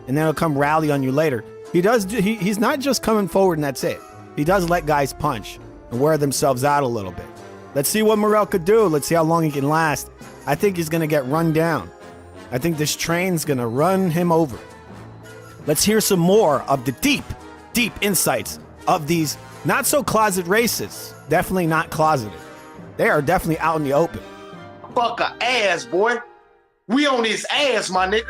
And then he'll come rally on you later. He's not just coming forward and that's it. He does let guys punch and wear themselves out a little bit. Let's see what Morrell could do. Let's see how long he can last. I think he's going to get run down. I think this train's going to run him over. Let's hear some more of the deep insights of these not so closet racists. Definitely not closeted. They are definitely out in the open. Fuck a ass, boy. We on his ass, my nigga.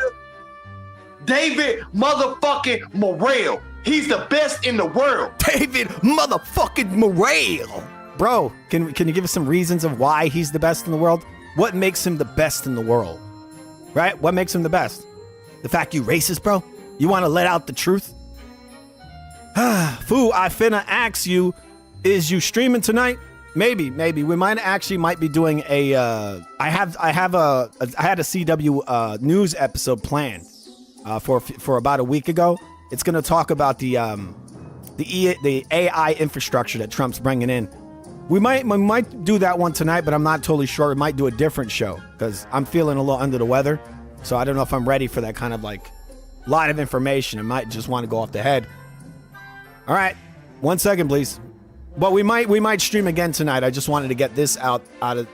David motherfucking Morrell. He's the best in the world. David motherfucking Morrell. Bro, can you give us some reasons of why he's the best in the world? What makes him the best in the world? Right? What makes him the best? The fact you racist, bro? You want to let out the truth? Foo, I finna ask you, is you streaming tonight? Maybe. We might be doing a, I had a CW news episode planned for about a week ago. It's going to talk about the AI infrastructure that Trump's bringing in. We might do that one tonight, but I'm not totally sure. We might do a different show because I'm feeling a little under the weather. So I don't know if I'm ready for that kind of like lot of information. I might just want to go off the head. All right, 1 second, please. But we might stream again tonight. I just wanted to get this out of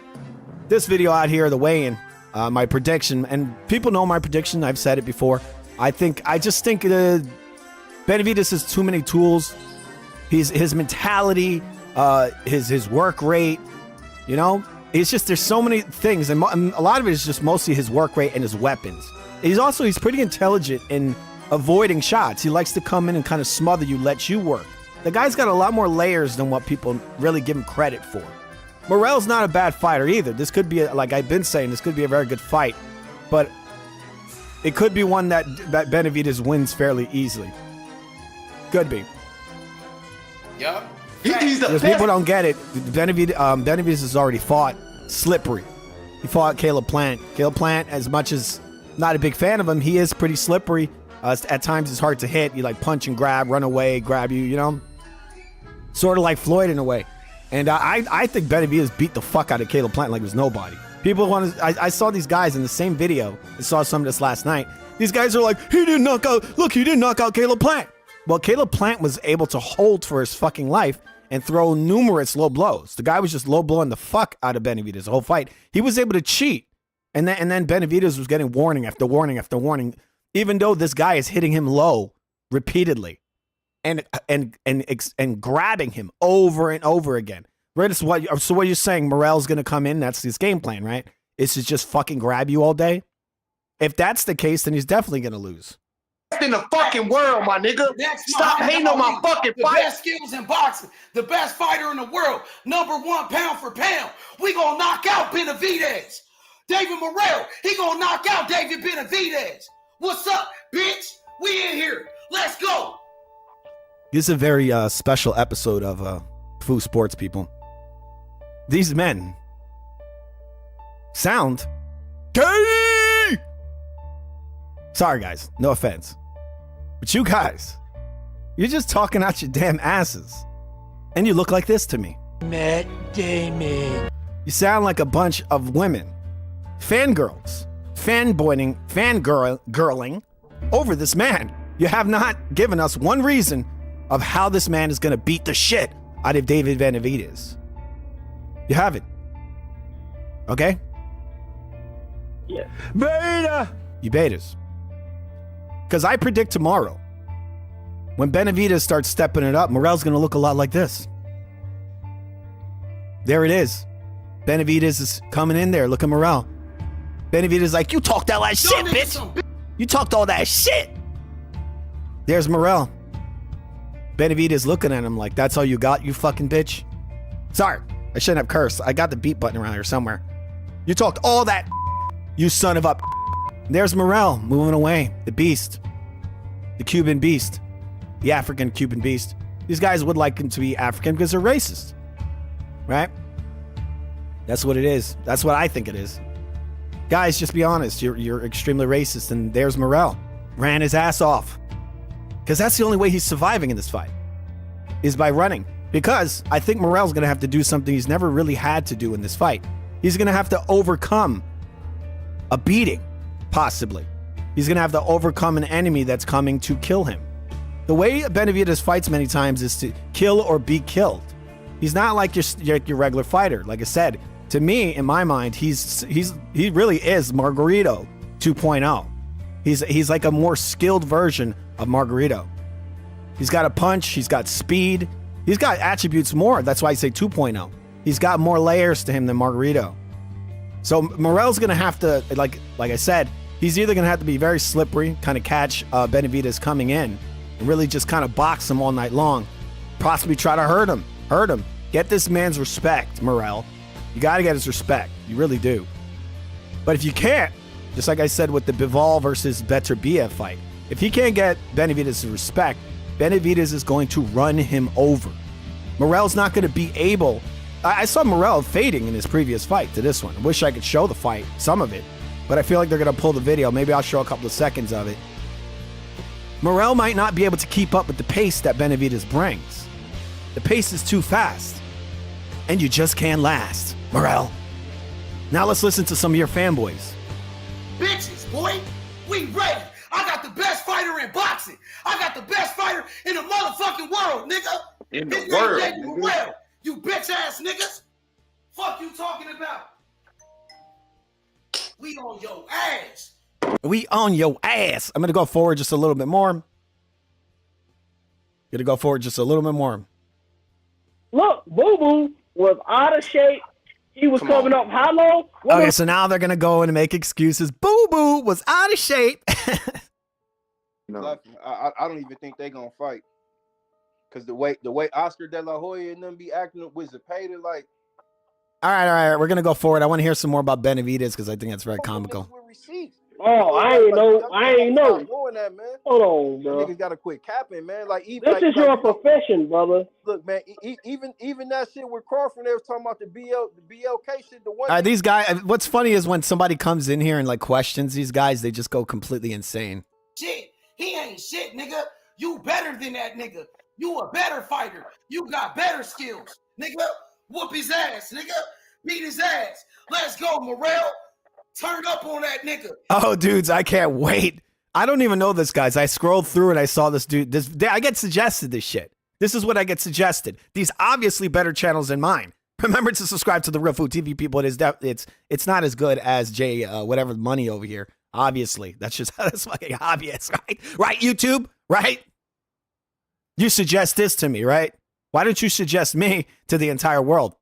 this video out here, the weigh-in, my prediction. And people know my prediction. I've said it before. I just think Benavidez has too many tools. His mentality, his work rate, it's just there's so many things, and a lot of it is just mostly his work rate and his weapons. He's pretty intelligent in avoiding shots. He likes to come in and kind of smother you, let you work. The guy's got a lot more layers than what people really give him credit for. Morrell's not a bad fighter either. This could be, like I've been saying, this could be a very good fight, but it could be one that Benavidez wins fairly easily. Could be. Yup. He's the because best. People don't get it. Benavidez has already fought slippery. He fought Caleb Plant. Caleb Plant, as much as not a big fan of him, he is pretty slippery. At times it's hard to hit. You like punch and grab, run away, grab you, Sort of like Floyd in a way. And I think Benavidez beat the fuck out of Caleb Plant like it was nobody. People want to. I saw these guys in the same video. I saw some of this last night. These guys are like, he didn't knock out Caleb Plant. Well, Caleb Plant was able to hold for his fucking life and throw numerous low blows. The guy was just low blowing the fuck out of Benavidez the whole fight. He was able to cheat. And then Benavidez was getting warning after warning after warning, even though this guy is hitting him low repeatedly. and grabbing him over and over again. Right? So what you're saying, Morrell's going to come in, that's his game plan, right? Is to just fucking grab you all day? If that's the case, then he's definitely going to lose. In the fucking world, my nigga. Stop hating on my fucking the fight. Best skills in boxing, the best fighter in the world, #1 pound for pound. We gonna knock out Benavidez. David Morrell, he gonna knock out David Benavidez. What's up, bitch? We in here. Let's go. This is a very special episode of Foo Sports, people. These men sound gay. Sorry, guys. No offense. But you guys, you're just talking out your damn asses. And you look like this to me. Matt Damon. You sound like a bunch of women. Fangirls. Fangirling over this man. You have not given us one reason of how this man is going to beat the shit out of David Benavidez. You haven't. Okay? Yeah. Beta! You betas. Because I predict tomorrow, when Benavidez starts stepping it up, Morrell's going to look a lot like this. There it is. Benavidez is coming in there. Look at Morrell. Benavidez is like, you talked all that shit, bitch. You talked all that shit. There's Morrell. Benavidez looking at him like, that's all you got, you fucking bitch? Sorry, I shouldn't have cursed. I got the beat button around here somewhere. You talked all that, you son of a... There's Morrell moving away. The beast. The Cuban beast. The African Cuban beast. These guys would like him to be African because they're racist. Right? That's what it is. That's what I think it is. Guys, just be honest. You're extremely racist. And there's Morrell. Ran his ass off. Because that's the only way he's surviving in this fight. Is by running. Because I think Morrell's going to have to do something he's never really had to do in this fight. He's going to have to overcome a beating. Possibly. He's going to have to overcome an enemy that's coming to kill him. The way Benavidez fights many times is to kill or be killed. He's not like your regular fighter. Like I said, to me, in my mind, he really is Margarito 2.0. He's like a more skilled version of Margarito. He's got a punch. He's got speed. He's got attributes more. That's why I say 2.0. He's got more layers to him than Margarito. So Morrell's going to have to, like I said, he's either going to have to be very slippery, kind of catch Benavidez coming in, and really just kind of box him all night long. Possibly try to hurt him. Get this man's respect, Morrell. You got to get his respect. You really do. But if you can't, just like I said with the Bivol versus Beterbiev fight, if he can't get Benavidez's respect, Benavidez is going to run him over. Morrell's not going to be able... I saw Morrell fading in his previous fight to this one. I wish I could show the fight, some of it. But I feel like they're going to pull the video. Maybe I'll show a couple of seconds of it. Morrell might not be able to keep up with the pace that Benavidez brings. The pace is too fast. And you just can't last, Morrell. Now let's listen to some of your fanboys. Bitches, boy. We ready. I got the best fighter in boxing. I got the best fighter in the motherfucking world, nigga. In the His world, name David nigga. Morrell. You bitch ass niggas. Fuck you talking about? We on your ass. We on your ass. I'm going to go forward just a little bit more. Look, Boo Boo was out of shape. He was coming up hollow. Okay, so now they're going to go in and make excuses. Boo Boo was out of shape. No. I don't even think they're going to fight. Because the way Oscar De La Hoya and them be acting with Zepeda, like... All right. We're going to go forward. I want to hear some more about Benavidez because I think that's very comical. Oh, I ain't know. Doing that, man. Hold on, bro. Niggas got to quit capping, man. Like, even, This is your profession, brother. Look, man, even that shit with Crawford, they was talking about the BLK shit. The one These guys, what's funny is when somebody comes in here and like questions these guys, they just go completely insane. Shit. He ain't shit, nigga. You better than that nigga. You a better fighter. You got better skills. Nigga, whoop his ass, nigga. Beat his ass. Let's go, Morrell. Turn up on that nigga. Oh, dudes, I can't wait. I don't even know this, guys. I scrolled through and I saw this dude. I get suggested this shit. This is what I get suggested. These obviously better channels than mine. Remember to subscribe to the Real Food TV, people. It's not as good as Jay whatever money over here. Obviously, that's fucking obvious, right? Right, YouTube, right? You suggest this to me, right? Why don't you suggest me to the entire world?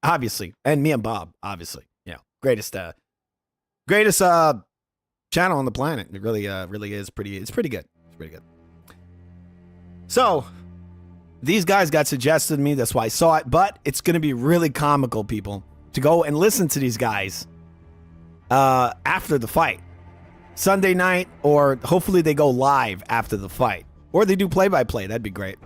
Obviously. And me and Bob, obviously. Greatest channel on the planet. It really is pretty. It's pretty good. It's pretty good. So these guys got suggested to me. That's why I saw it. But it's going to be really comical, people, to go and listen to these guys after the fight. Sunday night, or hopefully they go live after the fight. Or they do play-by-play. That'd be great.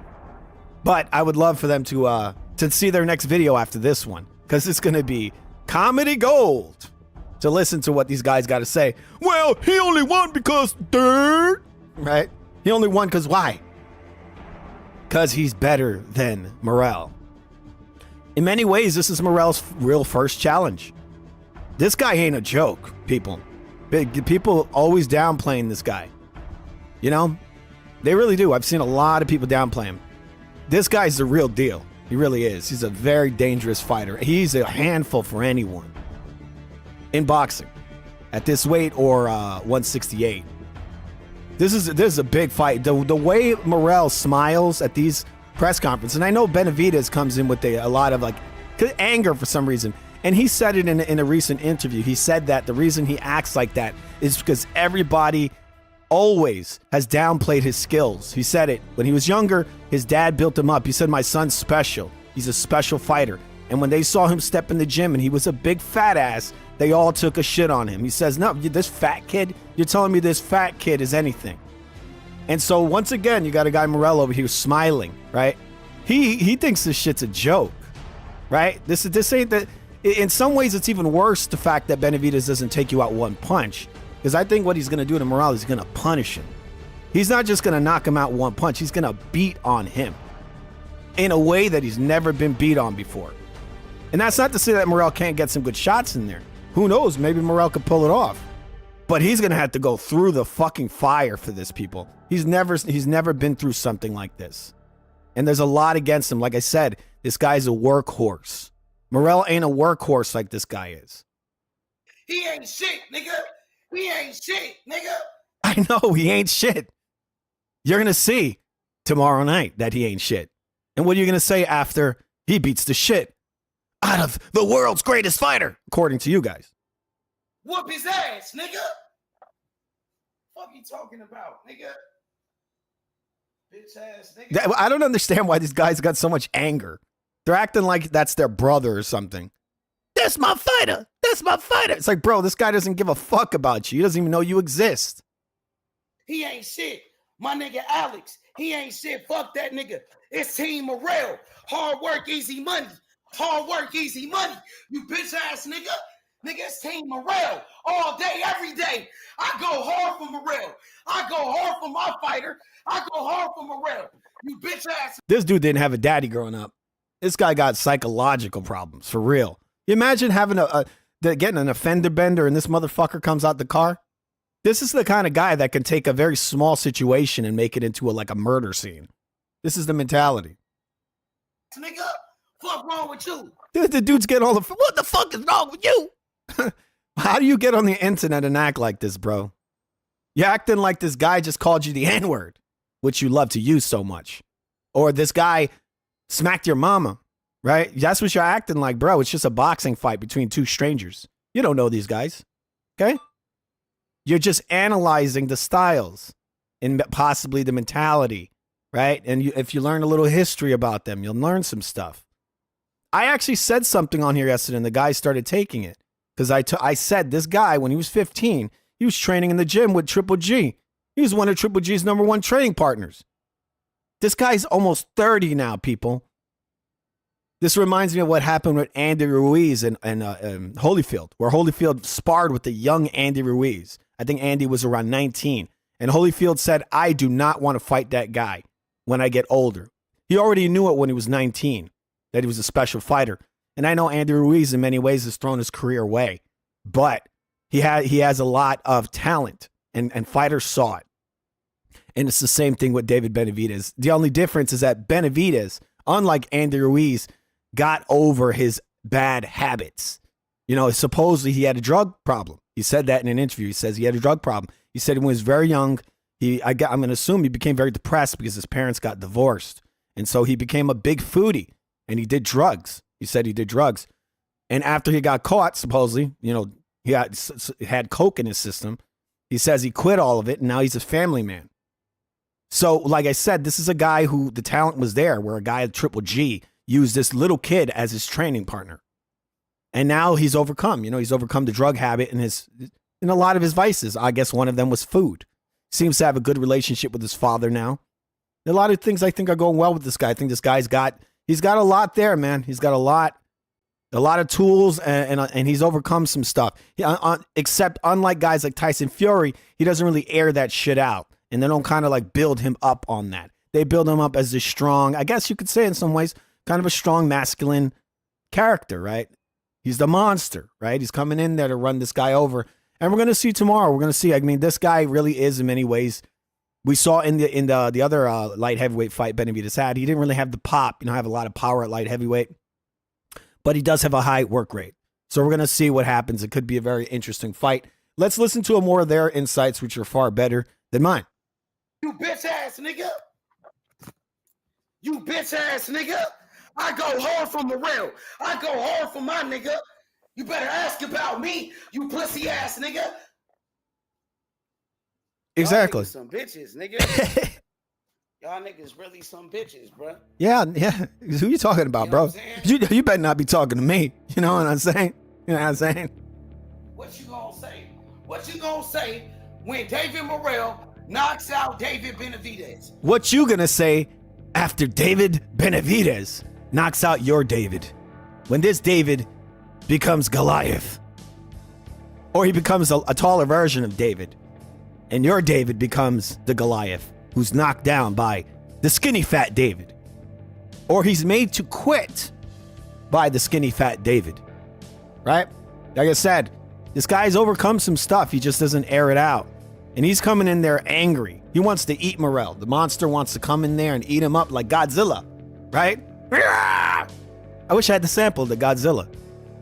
But I would love for them to see their next video after this one. Because it's going to be comedy gold to listen to what these guys got to say. Well, he only won because dirt. Right? He only won because why? Because he's better than Morrell. In many ways, this is Morrell's real first challenge. This guy ain't a joke, people. People always downplaying this guy. You know? They really do. I've seen a lot of people downplay him. This guy's the real deal. He really is. He's a very dangerous fighter. He's a handful for anyone in boxing at this weight or 168. This is a big fight. The way Morrell smiles at these press conferences, and I know Benavidez comes in with a lot of anger for some reason. And he said it in a recent interview. He said that the reason he acts like that is because everybody always has downplayed his skills. He said it. When he was younger, his dad built him up. He said, my son's special. He's a special fighter. And when they saw him step in the gym and he was a big fat ass, they all took a shit on him. He says, no, this fat kid, you're telling me this fat kid is anything. And so once again, you got a guy Morrell over here smiling, right? He thinks this shit's a joke, right? This ain't that. In some ways, it's even worse, the fact that Benavidez doesn't take you out one punch. Because I think what he's going to do to Morrell is he's going to punish him. He's not just going to knock him out one punch. He's going to beat on him in a way that he's never been beat on before. And that's not to say that Morrell can't get some good shots in there. Who knows? Maybe Morrell could pull it off. But he's going to have to go through the fucking fire for this, people. He's never been through something like this. And there's a lot against him. Like I said, this guy's a workhorse. Morrell ain't a workhorse like this guy is. He ain't shit, nigga. He ain't shit, nigga. I know, he ain't shit. You're going to see tomorrow night that he ain't shit. And what are you going to say after he beats the shit out of the world's greatest fighter, according to you guys? Whoop his ass, nigga. What you talking about, nigga? Bitch ass nigga. I don't understand why these guys got so much anger. They're acting like that's their brother or something. That's my fighter. That's my fighter. It's like, bro, this guy doesn't give a fuck about you. He doesn't even know you exist. He ain't shit. My nigga Alex, he ain't shit. Fuck that nigga. It's Team Morrell. Hard work, easy money. Hard work, easy money. You bitch ass nigga. Nigga, it's Team Morrell. All day, every day. I go hard for Morrell. I go hard for my fighter. I go hard for Morrell. You bitch ass. This dude didn't have a daddy growing up. This guy got psychological problems, for real. You imagine having getting an offender bender and this motherfucker comes out the car? This is the kind of guy that can take a very small situation and make it into a murder scene. This is the mentality. Nigga, fuck wrong with you? The dude's getting all the, what the fuck is wrong with you? How do you get on the internet and act like this, bro? You're acting like this guy just called you the N-word, which you love to use so much. Or this guy smacked your mama, right? That's what you're acting like, bro. It's just a boxing fight between two strangers. You don't know these guys, okay? You're just analyzing the styles and possibly the mentality, right? And if you learn a little history about them, you'll learn some stuff. I actually said something on here yesterday, and the guy started taking it. Because I said this guy, when he was 15, he was training in the gym with Triple G. He was one of Triple G's #1 training partners. This guy's almost 30 now, people. This reminds me of what happened with Andy Ruiz and Holyfield, where Holyfield sparred with the young Andy Ruiz. I think Andy was around 19. And Holyfield said, I do not want to fight that guy when I get older. He already knew it when he was 19, that he was a special fighter. And I know Andy Ruiz in many ways has thrown his career away. But he has a lot of talent, and fighters saw it. And it's the same thing with David Benavidez. The only difference is that Benavidez, unlike Andy Ruiz, got over his bad habits. You know, supposedly he had a drug problem. He said that in an interview. He says he had a drug problem. He said when he was very young, I'm going to assume he became very depressed because his parents got divorced. And so he became a big foodie and he did drugs. He said he did drugs. And after he got caught, supposedly, he had coke in his system. He says he quit all of it and now he's a family man. So, like I said, this is a guy who the talent was there, where a guy at Triple G used this little kid as his training partner. And now he's overcome. He's overcome the drug habit and a lot of his vices. I guess one of them was food. Seems to have a good relationship with his father now. A lot of things I think are going well with this guy. I think this guy's got a lot there, man. He's got a lot of tools, and he's overcome some stuff. Except unlike guys like Tyson Fury, he doesn't really air that shit out. And they don't kind of like build him up on that. They build him up as a strong, I guess you could say in some ways, kind of a strong masculine character, right? He's the monster, right? He's coming in there to run this guy over. And we're going to see tomorrow. We're going to see. I mean, this guy really is in many ways. We saw in the other light heavyweight fight Benavidez had. He didn't really have the pop, have a lot of power at light heavyweight. But he does have a high work rate. So we're going to see what happens. It could be a very interesting fight. Let's listen to more of their insights, which are far better than mine. You bitch ass nigga. You bitch ass nigga. I go hard for Morrell. I go hard for my nigga. You better ask about me, you pussy ass nigga. Exactly. Y'all niggas some bitches, nigga. Y'all niggas really some bitches, bro. Yeah. Who you talking about, bro? You better not be talking to me. You know what I'm saying? You know what I'm saying? What you gonna say? What you gonna say when David Morrell knocks out David Benavidez? What you gonna say after David Benavidez knocks out your David? When this David becomes Goliath. Or he becomes a taller version of David. And your David becomes the Goliath, who's knocked down by the skinny fat David. Or he's made to quit by the skinny fat David. Right? Like I said, this guy's overcome some stuff. He just doesn't air it out. And he's coming in there angry. He wants to eat Morrell. The monster wants to come in there and eat him up like Godzilla. Right? I wish I had the sample of the Godzilla.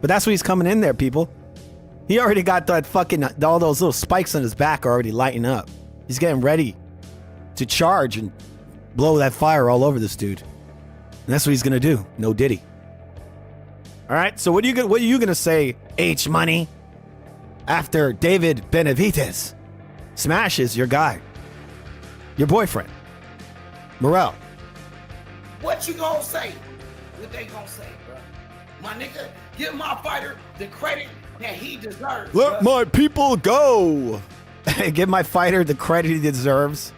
But that's what he's coming in there, people. He already got that all those little spikes on his back are already lighting up. He's getting ready to charge and blow that fire all over this dude. And that's what he's going to do. No Diddy. All right, so what are you gonna say, H Money, after David Benavidez smashes your guy, your boyfriend, Morrell? What you gonna say? What they gonna say, bro? My nigga, give my fighter the credit that he deserves. Let my people go. Give my fighter the credit he deserves.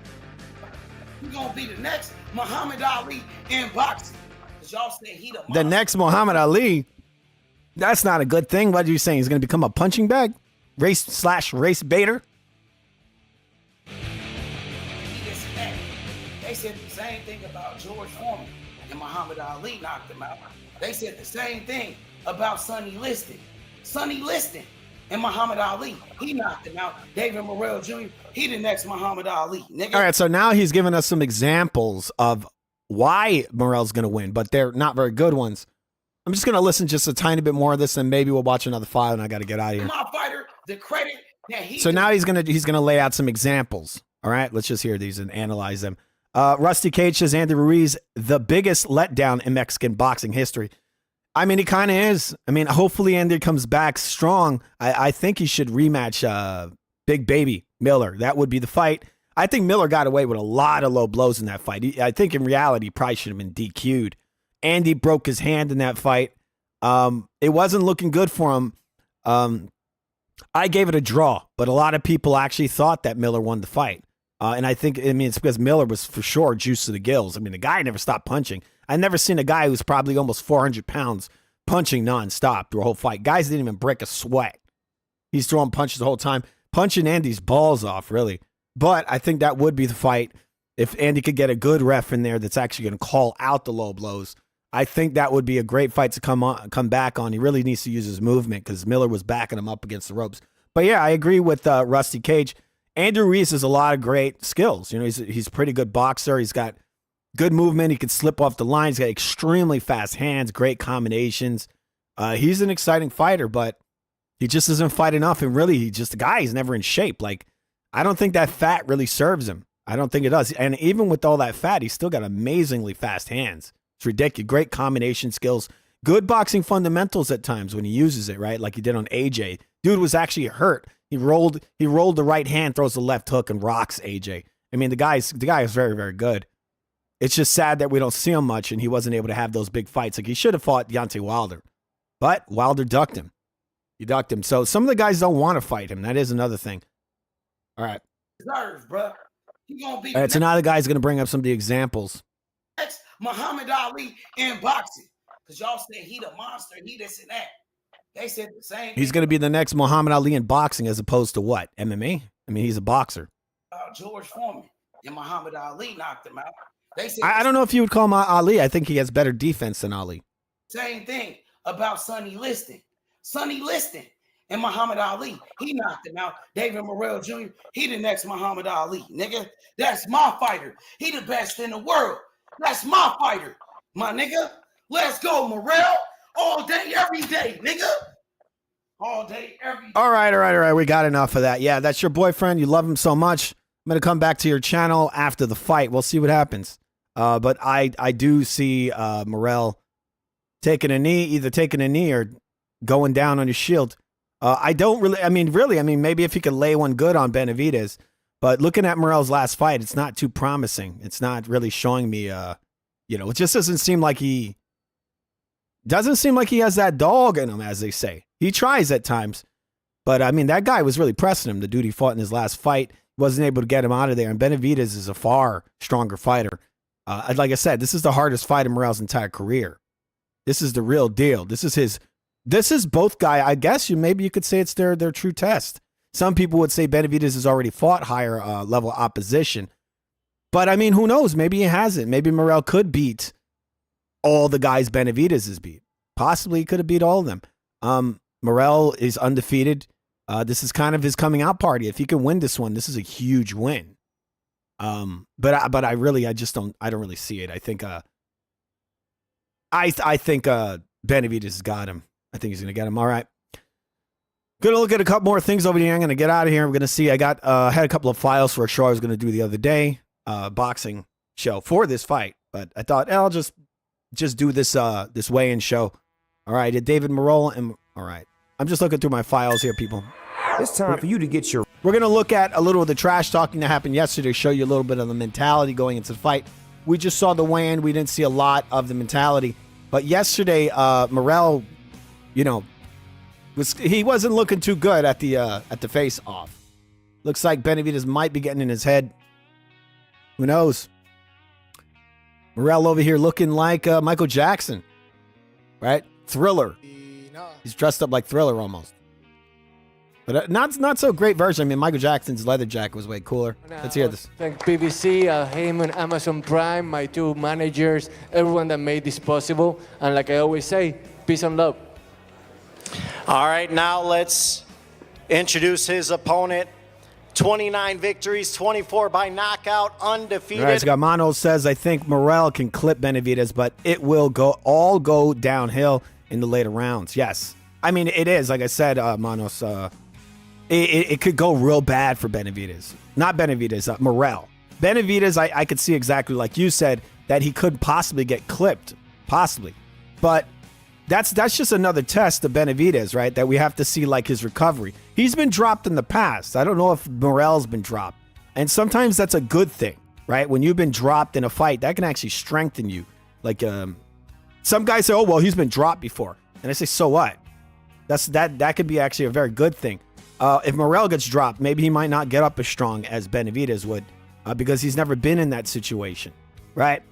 You gonna be the next Muhammad Ali in boxing? Cause y'all say he the next Muhammad Ali. That's not a good thing. What are you saying? He's gonna become a punching bag, race baiter? They said the same thing about George Foreman and Muhammad Ali knocked him out. They said the same thing about Sonny Liston. Sonny Liston and Muhammad Ali, he knocked him out. David Morrell Jr., he the next Muhammad Ali. Nigga. All right, so now he's giving us some examples of why Morrell's going to win, but they're not very good ones. I'm just going to listen just a tiny bit more of this, and maybe we'll watch another file, and I got to get out of here. My fighter, the credit that he. So now he's gonna lay out some examples. All right, let's just hear these and analyze them. Rusty Cage says Andy Ruiz, the biggest letdown in Mexican boxing history. I mean, he kind of is. I mean, hopefully Andy comes back strong. I think he should rematch Big Baby Miller. That would be the fight. I think Miller got away with a lot of low blows in that fight. I think in reality, he probably should have been DQ'd. Andy broke his hand in that fight. It wasn't looking good for him. I gave it a draw, but a lot of people actually thought that Miller won the fight. And I think, it's because Miller was for sure juice to the gills. I mean, the guy never stopped punching. I've never seen a guy who's probably almost 400 pounds punching nonstop through a whole fight. Guys didn't even break a sweat. He's throwing punches the whole time, punching Andy's balls off, really. But I think that would be the fight. If Andy could get a good ref in there that's actually going to call out the low blows, I think that would be a great fight to come back on. He really needs to use his movement because Miller was backing him up against the ropes. But yeah, I agree with Rusty Cage. Andrew Ruiz has a lot of great skills. He's a pretty good boxer. He's got good movement. He can slip off the line. He's got extremely fast hands, great combinations. He's an exciting fighter, but he just doesn't fight enough. And really, the guy is never in shape. Like, I don't think that fat really serves him. I don't think it does. And even with all that fat, he's still got amazingly fast hands. It's ridiculous. Great combination skills. Good boxing fundamentals at times when he uses it, right? Like he did on AJ. Dude was actually hurt. He rolled the right hand, throws the left hook, and rocks AJ. I mean, the guy is very, very good. It's just sad that we don't see him much, and he wasn't able to have those big fights. Like he should have fought Deontay Wilder, but Wilder ducked him. He ducked him. So some of the guys don't want to fight him. That is another thing. All right. Deserves, bro. He gonna be All right. So now the guy's going to bring up some of the examples. next Muhammad Ali in boxing. Because y'all said he the monster, he this and that. They said the same. He's going to be the next Muhammad Ali in boxing as opposed to what? MMA? I mean, he's a boxer. George Foreman and Muhammad Ali knocked him out. They said I don't know if you would call him Ali. I think he has better defense than Ali. same thing about Sonny Liston. Sonny Liston and Muhammad Ali. He knocked him out. David Morrell Jr. He the next Muhammad Ali, nigga. That's my fighter. He the best in the world. That's my fighter, my nigga. Let's go, Morrell. All day, every day, nigga. All day, every day. All right. We got enough of that. Yeah, that's your boyfriend. You love him so much. I'm going to come back to your channel after the fight. We'll see what happens. But I do see Morrell taking a knee, either taking a knee or going down on his shield. I mean, maybe if he could lay one good on Benavidez. But looking at Morrell's last fight, it's not too promising. It's not really showing me, it just doesn't seem like he has that dog in him, as they say. He tries at times. But, I mean, that guy was really pressing him. The dude he fought in his last fight wasn't able to get him out of there. And Benavidez is a far stronger fighter. Like I said, this is the hardest fight in Morrell's entire career. This is the real deal. This is both guy. I guess maybe you could say it's their true test. Some people would say Benavidez has already fought higher level opposition. But, I mean, who knows? Maybe he hasn't. Maybe Morrell could beat all the guys Benavidez has beat. Possibly he could have beat all of them. Morrell is undefeated. This is kind of his coming out party. If he can win this one, this is a huge win. But I don't really see it. I think Benavidez has got him. I think he's gonna get him. All right. Gonna look at a couple more things over here. I'm gonna get out of here. We're gonna see. I had a couple of files for a show I was gonna do the other day, boxing show for this fight. But I thought I'll just do this weigh-in show. All right, David Morrell and all right. I'm just looking through my files here, people. It's time for you to get your... We're going to look at a little of the trash talking that happened yesterday, show you a little bit of the mentality going into the fight. We just saw the weigh-in. We didn't see a lot of the mentality. But yesterday, Morrell, he wasn't looking too good at the face-off. Looks like Benavidez might be getting in his head. Who knows? Morrell over here looking like Michael Jackson, right? Thriller. He's dressed up like Thriller almost. But not so great version. I mean, Michael Jackson's leather jacket was way cooler. Let's hear this. Thank BBC, Heyman, Amazon Prime, my two managers, everyone that made this possible. And like I always say, peace and love. All right, now let's introduce his opponent. 29 victories, 24 by knockout, undefeated. All right, so Gamano says, I think Morrell can clip Benavidez, but it will all go downhill in the later rounds. Yes. I mean, it is. Like I said, Manos, it could go real bad for Benavidez. Not Benavidez, Morrell. Benavidez, I could see exactly like you said, that he could possibly get clipped. Possibly. But that's just another test of Benavidez, right? That we have to see like his recovery. He's been dropped in the past. I don't know if Morrell's been dropped. And sometimes that's a good thing, right? When you've been dropped in a fight, that can actually strengthen you. Like some guys say, oh, well, he's been dropped before. And I say, so what? That could be actually a very good thing. If Morrell gets dropped, maybe he might not get up as strong as Benavidez would because he's never been in that situation, right?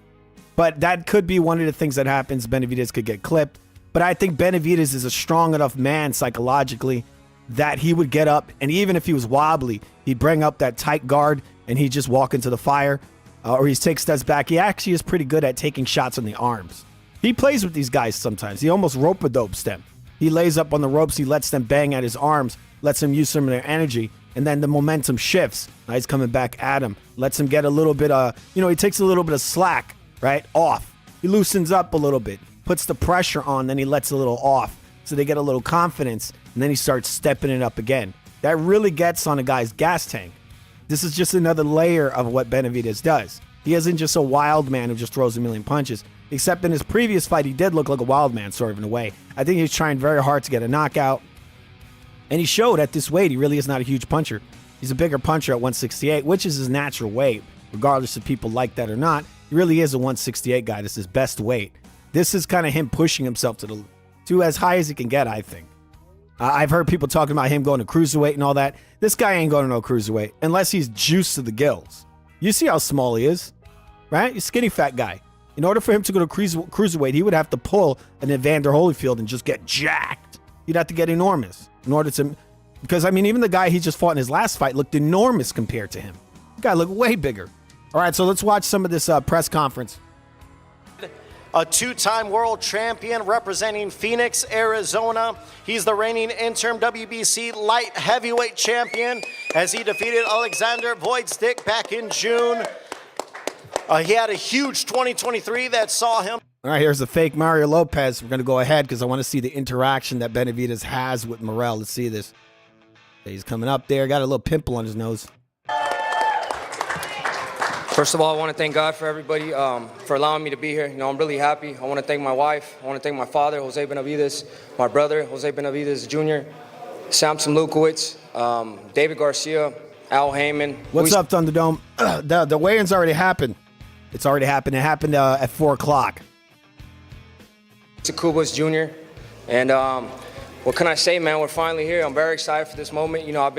But that could be one of the things that happens. Benavidez could get clipped. But I think Benavidez is a strong enough man psychologically that he would get up, and even if he was wobbly, he'd bring up that tight guard and he'd just walk into the fire, or he'd take steps back. He actually is pretty good at taking shots on the arms. He plays with these guys sometimes. He almost rope-a-dopes them. He lays up on the ropes. He lets them bang at his arms, lets them use some of their energy, and then the momentum shifts. Now he's coming back at him, lets him get a little bit he takes a little bit of slack, right, off. He loosens up a little bit, puts the pressure on, then he lets a little off. So they get a little confidence, and then he starts stepping it up again. That really gets on a guy's gas tank. This is just another layer of what Benavidez does. He isn't just a wild man who just throws a million punches. Except in his previous fight, he did look like a wild man, sort of, in a way. I think he's trying very hard to get a knockout. And he showed at this weight he really is not a huge puncher. He's a bigger puncher at 168, which is his natural weight. Regardless if people like that or not, he really is a 168 guy. This is his best weight. This is kind of him pushing himself to as high as he can get, I think. I've heard people talking about him going to cruiserweight and all that. This guy ain't going to no cruiserweight unless he's juiced to the gills. You see how small he is, right? He's a skinny fat guy. In order for him to go to cruiserweight, he would have to pull an Evander Holyfield and just get jacked. He'd have to get enormous in order to... Because, I mean, even the guy he just fought in his last fight looked enormous compared to him. The guy looked way bigger. All right, so let's watch some of this press conference. A two-time world champion representing Phoenix, Arizona. He's the reigning interim WBC light heavyweight champion as he defeated Alexander Voidstick back in June. He had a huge 2023 that saw him. All right, here's the fake Mario Lopez. We're going to go ahead because I want to see the interaction that Benavidez has with Morrell. Let's see this. He's coming up there. Got a little pimple on his nose. First of all, I want to thank God for everybody, for allowing me to be here. You know, I'm really happy. I want to thank my wife. I want to thank my father, Jose Benavidez, my brother, Jose Benavidez Jr., Samson Lukowicz, David Garcia, Al Heyman. What's up, Thunderdome? The weigh-in's already happened. It's already happened. It happened at 4 o'clock. Kubas Jr. And what can I say, man? We're finally here. I'm very excited for this moment. You know, I've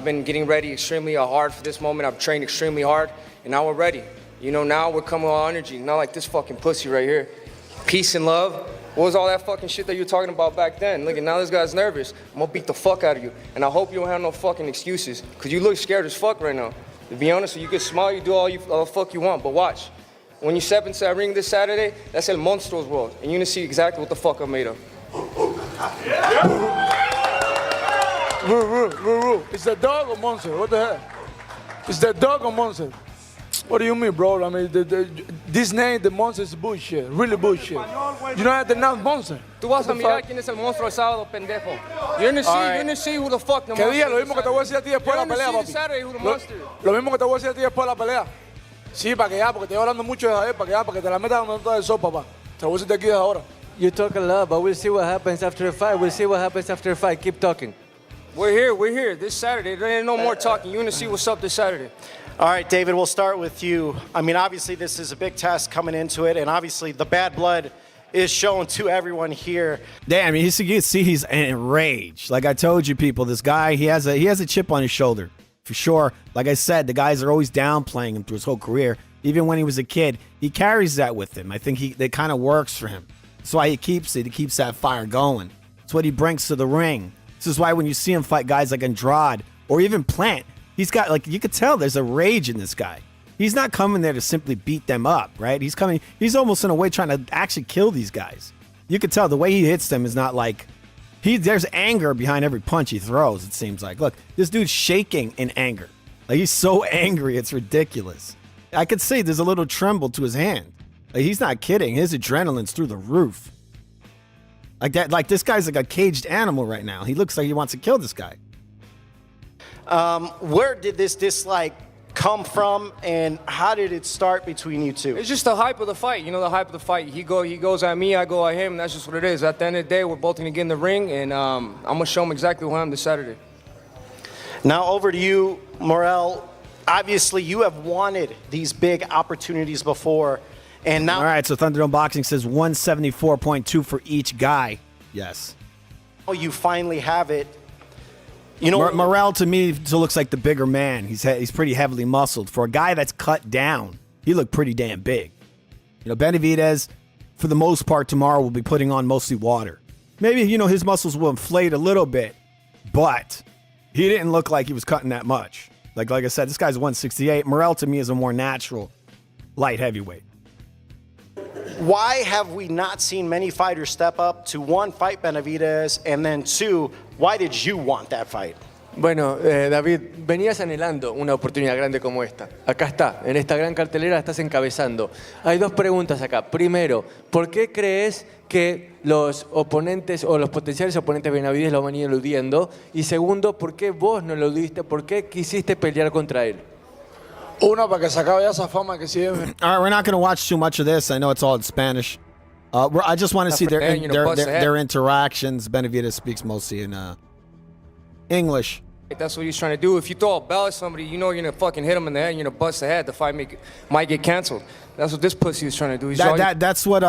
been getting ready extremely hard for this moment. I've trained extremely hard, and now we're ready. You know, now we're coming with all energy, not like this fucking pussy right here. Peace and love. What was all that fucking shit that you were talking about back then? Look, now this guy's nervous. I'm gonna beat the fuck out of you, and I hope you don't have no fucking excuses, because you look scared as fuck right now. To be honest, you can smile, you do all the fuck you want, but watch. When you step into that ring this Saturday, that's El Monstro's world, and you're gonna see exactly what the fuck I'm made of. Is that dog or monster? What the heck? Is that dog or monster? What do you mean, bro? I mean, this name, the monster, is bullshit. Really bullshit. You don't have to announce monster. Tú vas a mirar quién es el monstruo el sábado, pendejo. You're gonna see who the fuck the monster is. Que diga lo mismo que te voy a decir a ti después de la pelea, papi. Lo mismo que te voy a decir a ti después de la pelea. Sí, para que ya, porque te estoy hablando mucho de él, para que te la metas donde no está el sol, papá. Te lo voy a decir de aquí desde ahora. You talk a lot, but we'll see what happens after the fight. We'll see what happens after the fight. Keep talking. We're here this Saturday. There ain't no more talking. You're gonna see what's up this Saturday. All right, David, we'll start with you. I mean, obviously, this is a big test coming into it, and obviously, the bad blood is shown to everyone here. Damn, you can see he's enraged. Like I told you, people, this guy, he has a chip on his shoulder, for sure. Like I said, the guys are always downplaying him through his whole career. Even when he was a kid, he carries that with him. I think it kind of works for him. That's why he keeps it. He keeps that fire going. It's what he brings to the ring. This is why when you see him fight guys like Andrade or even Plant, he's got, like, you could tell there's a rage in this guy. He's not coming there to simply beat them up, right? He's almost in a way trying to actually kill these guys. You could tell the way he hits them is not like, there's anger behind every punch he throws, it seems like. Look, this dude's shaking in anger. Like, he's so angry, it's ridiculous. I could see there's a little tremble to his hand. Like, he's not kidding. His adrenaline's through the roof. Like that, like this guy's like a caged animal right now. He looks like he wants to kill this guy. Where did this dislike come from, and how did it start between you two? It's just the hype of the fight. You know, the hype of the fight. He goes at me, I go at him, and that's just what it is. At the end of the day, we're both going to get in the ring, and I'm going to show him exactly who I am this Saturday. Now over to you, Morrell. Obviously, you have wanted these big opportunities before, and now... All right, so Thunderdome Boxing says 174.2 for each guy. Yes. Oh, you finally have it. You know, Morrell to me looks like the bigger man. He's pretty heavily muscled. For a guy that's cut down, he looked pretty damn big. You know, Benavidez, for the most part, tomorrow will be putting on mostly water. Maybe, you know, his muscles will inflate a little bit, but he didn't look like he was cutting that much. Like I said, this guy's 168. Morrell to me is a more natural light heavyweight. Why have we not seen many fighters step up to, one, fight Benavidez, and then two, why did you want that fight? Bueno, David, venías anhelando una oportunidad grande como esta. Acá está, en esta gran cartelera la estás encabezando. Hay dos preguntas acá. Primero, ¿por qué crees que los oponentes o los potenciales oponentes de Benavidez lo van eludiendo? Y segundo, ¿por qué vos no lo eludiste? ¿Por qué quisiste pelear contra él? Una, para que se acabe esa fama que sigue. All right, we're not going to watch too much of this. I know it's all in Spanish. I just want to see their interactions. Benavidez speaks mostly in English. That's what he's trying to do. If you throw a bell at somebody, you know you're gonna fucking hit him in the head and you're gonna bust the head. The fight might get canceled. That's what this pussy is trying to do. That's what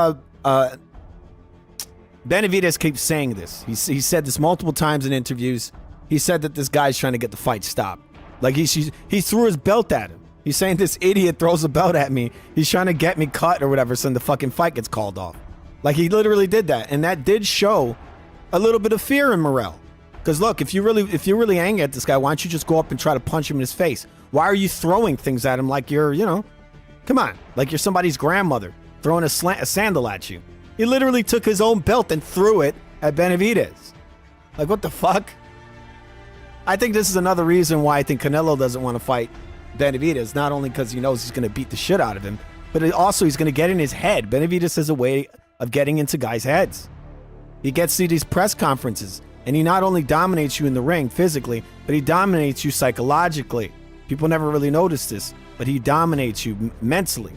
Benavidez keeps saying this. He said this multiple times in interviews. He said that this guy's trying to get the fight stopped. Like he threw his belt at him. He's saying this idiot throws a belt at me. He's trying to get me cut or whatever, so the fucking fight gets called off. Like he literally did that, and that did show a little bit of fear in Morrell. Because look, if you're really angry at this guy, why don't you just go up and try to punch him in his face? Why are you throwing things at him like you're, come on, like you're somebody's grandmother throwing a sandal at you? He literally took his own belt and threw it at Benavidez. Like, what the fuck? I think this is another reason why I think Canelo doesn't want to fight Benavidez, not only because he knows he's going to beat the shit out of him, but also he's going to get in his head. Benavidez has a way of getting into guys' heads. He gets to these press conferences, and he not only dominates you in the ring physically, but he dominates you psychologically. People never really notice this, but he dominates you mentally.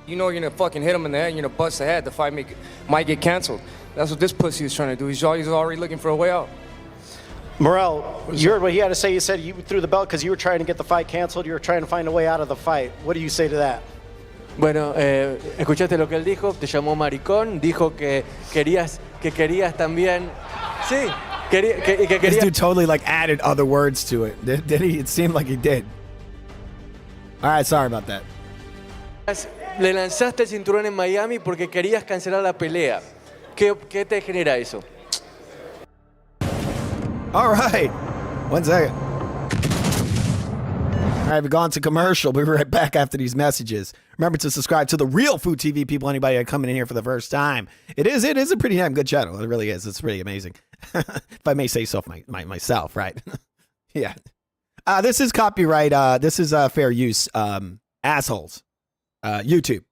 You know you're gonna fucking hit him in the head and you're gonna bust the head. The fight might get canceled. That's what this pussy is trying to do. He's already looking for a way out. Morrell, you heard what he had to say. He said you threw the belt because you were trying to get the fight canceled. You were trying to find a way out of the fight. What do you say to that? Bueno, escuchaste lo que él dijo, te llamó maricón, dijo que querías también... Sí, que querías... This dude totally like added other words to it. Did he? It seemed like he did. All right, sorry about that. Le lanzaste el cinturón en Miami porque querías cancelar la pelea. ¿Qué te genera eso? All right. 1 second. All right, we've gone to commercial. We'll be right back after these messages. Remember to subscribe to the Real Food TV, people. Anybody coming in here for the first time. It is a pretty damn good channel. It really is. It's pretty amazing. If I may say so myself, right? Yeah. This is copyright. This is fair use. Assholes. YouTube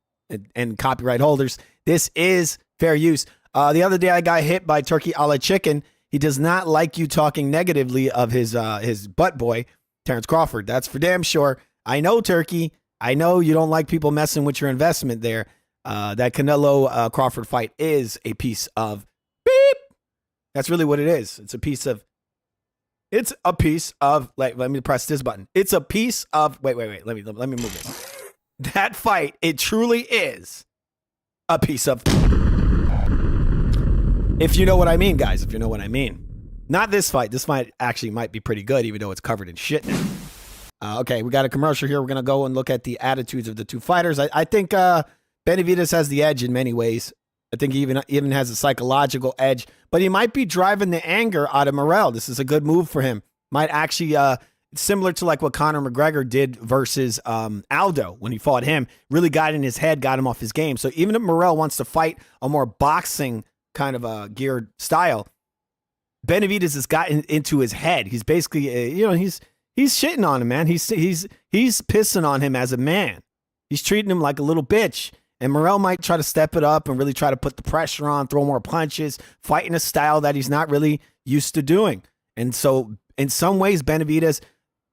and copyright holders. This is fair use. The other day I got hit by Turkey a la Chicken. He does not like you talking negatively of his butt boy, Terrence Crawford. That's for damn sure. I know, Turkey. I know you don't like people messing with your investment there. That Canelo Crawford fight is a piece of beep. That's really what it is. It's a piece of. Let me press this button. It's a piece of. Wait. Let me move this. That fight, it truly is a piece of. If you know what I mean, guys. If you know what I mean. Not this fight. This fight actually might be pretty good, even though it's covered in shit now. Okay, we got a commercial here. We're going to go and look at the attitudes of the two fighters. I think Benavidez has the edge in many ways. I think he even has a psychological edge. But he might be driving the anger out of Morrell. This is a good move for him. Might actually, similar to like what Conor McGregor did versus Aldo when he fought him. Really got in his head, got him off his game. So even if Morrell wants to fight a more boxing kind of geared style, Benavidez has gotten into his head. He's basically, he's shitting on him, man. He's pissing on him as a man. He's treating him like a little bitch. And Morrell might try to step it up and really try to put the pressure on, throw more punches, fight in a style that he's not really used to doing. And so, in some ways, Benavidez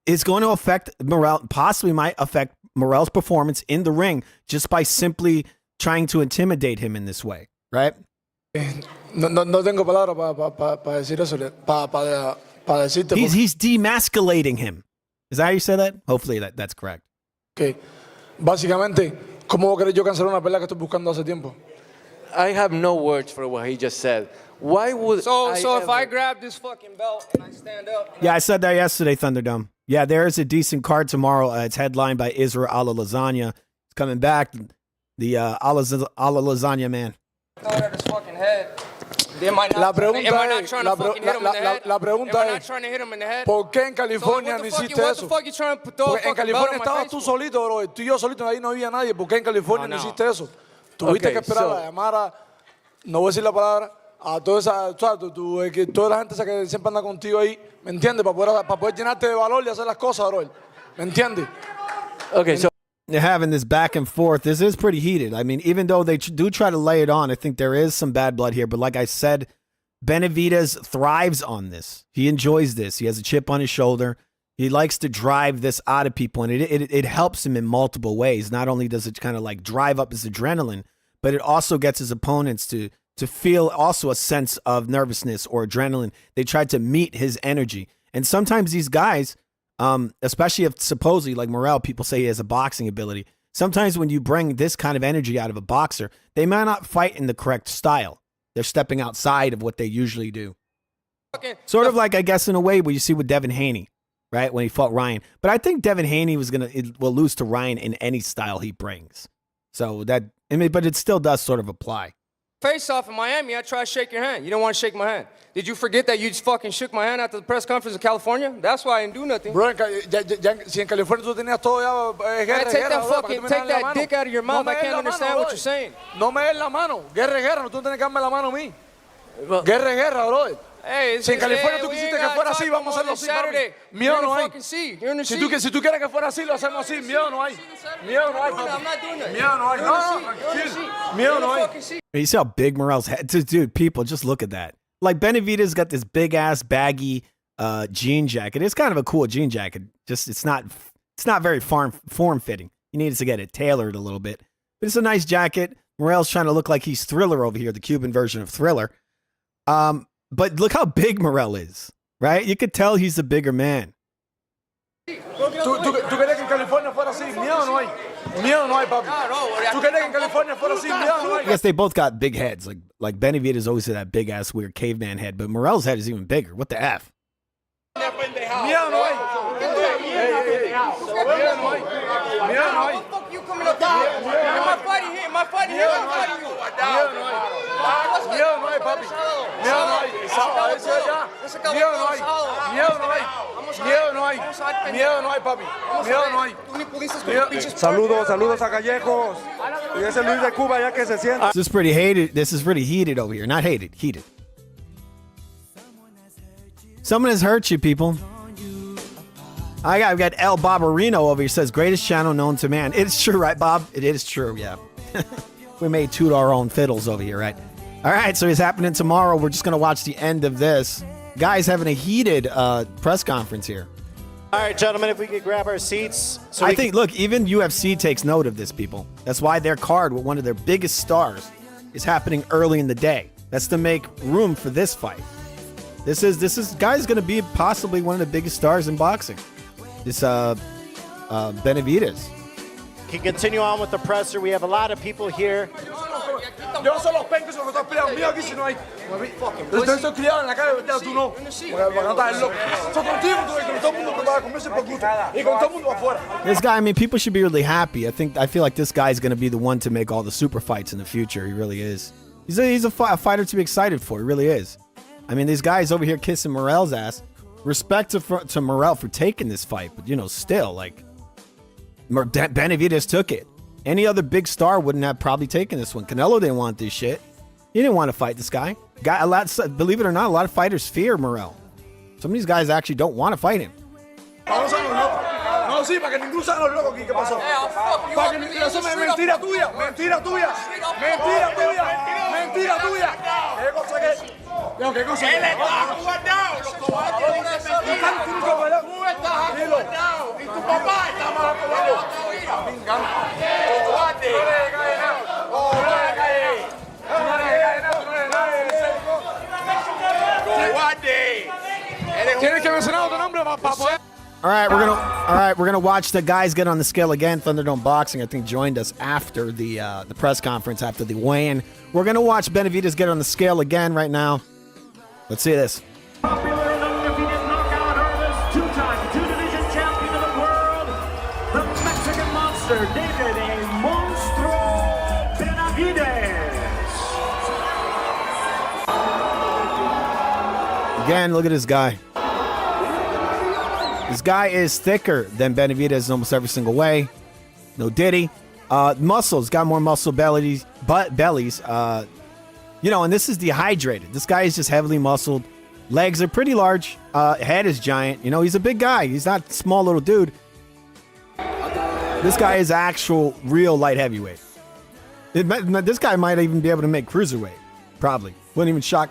is going to affect Morrell, possibly might affect Morrell's performance in the ring just by simply trying to intimidate him in this way, right? No tengo palabra para decir eso, para decirte. He's demasculating him. Is that how you say that? Hopefully that's correct. Okay. Básicamente, ¿cómo querés yo cancelar una pelea que estoy buscando hace tiempo? I have no words for what he just said. Why would So if I grab this fucking belt and I stand up. Yeah, I said that yesterday, Thunderdome. Yeah, there is a decent card tomorrow. It's headlined by Israel a la Lasagna. It's coming back. The a la Lasagna man. La pregunta es, ¿por qué en California no hiciste eso? Porque en California estabas tú solito, bro. Tú y yo solitos, ahí no había nadie. ¿Por qué en California no hiciste eso? Tuviste que esperar a llamar a, no voy a decir la palabra, a toda esa, toda la gente esa que siempre anda contigo ahí, ¿me entiendes? Para poder llenarte de valor y hacer las cosas, bro. ¿Me entiendes? Okay, so They're having this back and forth. This is pretty heated. I mean, even though they do try to lay it on, I think there is some bad blood here. But like I said, Benavidez thrives on this. He enjoys this. He has a chip on his shoulder. He likes to drive this out of people, and it helps him in multiple ways. Not only does it kind of like drive up his adrenaline, but it also gets his opponents to feel also a sense of nervousness or adrenaline. They try to meet his energy. And sometimes these guys, especially if supposedly like Morrell, people say he has a boxing ability. Sometimes when you bring this kind of energy out of a boxer, they might not fight in the correct style. They're stepping outside of what they usually do. Sort of like, I guess, in a way, what you see with Devin Haney, right? When he fought Ryan. But I think Devin Haney will lose to Ryan in any style he brings. So that, I mean, but it still does sort of apply. Face off in Miami, I tried to shake your hand. You don't want to shake my hand. Did you forget that you just fucking shook my hand after the press conference in California? That's why I didn't do nothing. Bro, si en California tú tenías todo ya, Man, take that dick out of your mouth. I can't understand what you're saying. No me des la mano. Guerra. No tú tienes que darme la mano a mí. Guerra, bro. Hey, si en California tú quisiste que fuera así, vamos a hacerlo así, papi. Miedo no hay. Si tú quieres que fuera así, lo hacemos así. Miedo no hay. Miedo no hay, papi. Miedo no hay. No. Miedo no hay. You see how big Morrell's head? Dude, people, just look at that. Like, Benavidez got this big-ass, baggy jean jacket. It's kind of a cool jean jacket. Just, it's not very form-fitting. You need to get it tailored a little bit. But it's a nice jacket. Morrell's trying to look like he's Thriller over here, the Cuban version of Thriller. But look how big Morrell is, right? You could tell he's a bigger man. ¿Tú querías que en California fuera así? Miedo no hay. Miedo no hay, papi. ¿Tú querías que en California fuera así? Miedo no hay. I guess they both got big heads. Like Benavidez always had that big-ass, weird caveman head. But Morrell's head is even bigger. What the F? Miedo no hay. Miedo no hay. Miedo no hay. What the fuck you coming up here? Am I fighting him? Am I fighting him? I'm fighting you. Miedo no hay, papi. Miedo no hay. Eso ya. Miedo no hay. Miedo no hay. Miedo no hay. Miedo no hay, papi. Miedo no hay. Saludos a Callejos. Y ese Luis de Cuba ya que se sienta. This is pretty hated. This is pretty heated over here. Not hated, heated. Someone has hurt you, people. I've got El Barbarino over here. Says, greatest channel known to man. It's true, right, Bob? It is true, yeah. We may toot our own fiddles over here, right? All right, so it's happening tomorrow. We're just going to watch the end of this. Guys having a heated press conference here. All right, gentlemen, if we could grab our seats. So I think, look, even UFC takes note of this, people. That's why their card with one of their biggest stars is happening early in the day. That's to make room for this fight. This is guy's going to be possibly one of the biggest stars in boxing. This Benavidez. Can continue on with the presser. We have a lot of people here. Yo no soy los pencos, se lo estás peleando mío aquí si no hay. Estoy criado en la calle, ¿verdad? Tú no. Porque no estás loco. Soy contigo, con todo el mundo que va a comerse por gusto. Y con todo el mundo afuera. This guy, I mean, people should be really happy. I feel like this guy's going to be the one to make all the super fights in the future. He really is. He's a fighter to be excited for. He really is. I mean, these guys over here kissing Morrell's ass. Respect to Morrell for taking this fight, but still, like, Benavidez took it. Any other big star wouldn't have probably taken this one. Canelo didn't want this shit. He didn't want to fight this guy. Believe it or not, a lot of fighters fear Morrell. Some of these guys actually don't want to fight him. Vamos a los locos. No, sí, para que ninguno salga los locos aquí. ¿Qué pasó? Para que ninguno, eso es mentira tuya. Mentira tuya. Mentira tuya. Mentira tuya. ¿Qué cosa que? ¿Qué cosa? Él está guardado. Los cobardes tú estás guardado. Y tu papá está mal acobado. Cobarde. Tienes que mencionar otro nombre para poder. All right, we're gonna watch the guys get on the scale again. Thunderdome Boxing, I think, joined us after the press conference, after the weigh-in. We're gonna watch Benavidez get on the scale again right now. Let's see this. Popular and undefeated knockout artist, two-time two-division champion of the world, the Mexican monster, David "A Monstro" Benavidez. Again, look at this guy. This guy is thicker than Benavidez in almost every single way. No diddy. Muscles, got more muscle bellies. You know, and this is dehydrated. This guy is just heavily muscled. Legs are pretty large. Head is giant. You know, he's a big guy. He's not a small little dude. This guy is actual, real light heavyweight. This guy might even be able to make cruiserweight. Probably. Wouldn't even shock.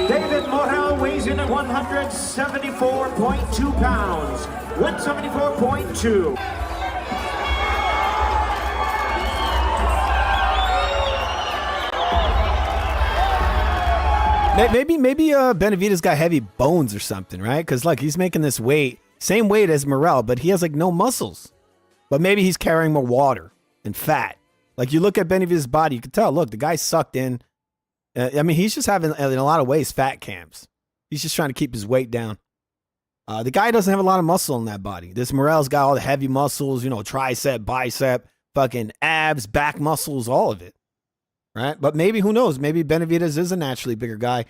David Morrell weighs in at 174.2 pounds. 174.2. Maybe Benavidez got heavy bones or something, right? Because, look, he's making this weight, same weight as Morrell, but he has, like, no muscles. But maybe he's carrying more water and fat. Like, you look at Benavidez's body, you can tell, look, the guy's sucked in. I mean, he's just having, in a lot of ways, fat camps. He's just trying to keep his weight down. The guy doesn't have a lot of muscle in that body. This Morrell's got all the heavy muscles, you know, tricep, bicep, fucking abs, back muscles, all of it. Right? But maybe, who knows? Maybe Benavidez is a naturally bigger guy.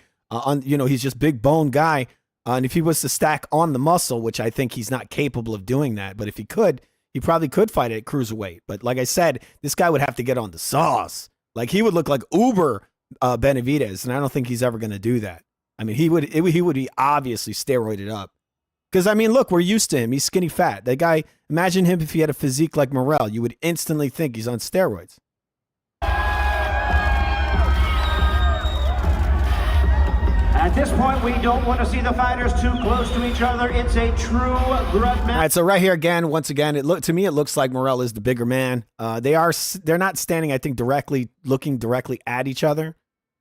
You know, he's just big bone guy. And if he was to stack on the muscle, which I think he's not capable of doing that, but if he could, he probably could fight at cruiserweight. But like I said, this guy would have to get on the sauce. Like, he would look like Uber Benavidez, and I don't think he's ever going to do that. I mean, he would be obviously steroided up. Because, I mean, look, we're used to him. He's skinny fat. That guy, imagine him if he had a physique like Morrell. You would instantly think he's on steroids. At this point, we don't want to see the fighters too close to each other. It's a true grudge match. All right, so right here again, once again, to me it looks like Morrell is the bigger man. They're not standing, I think, looking directly at each other.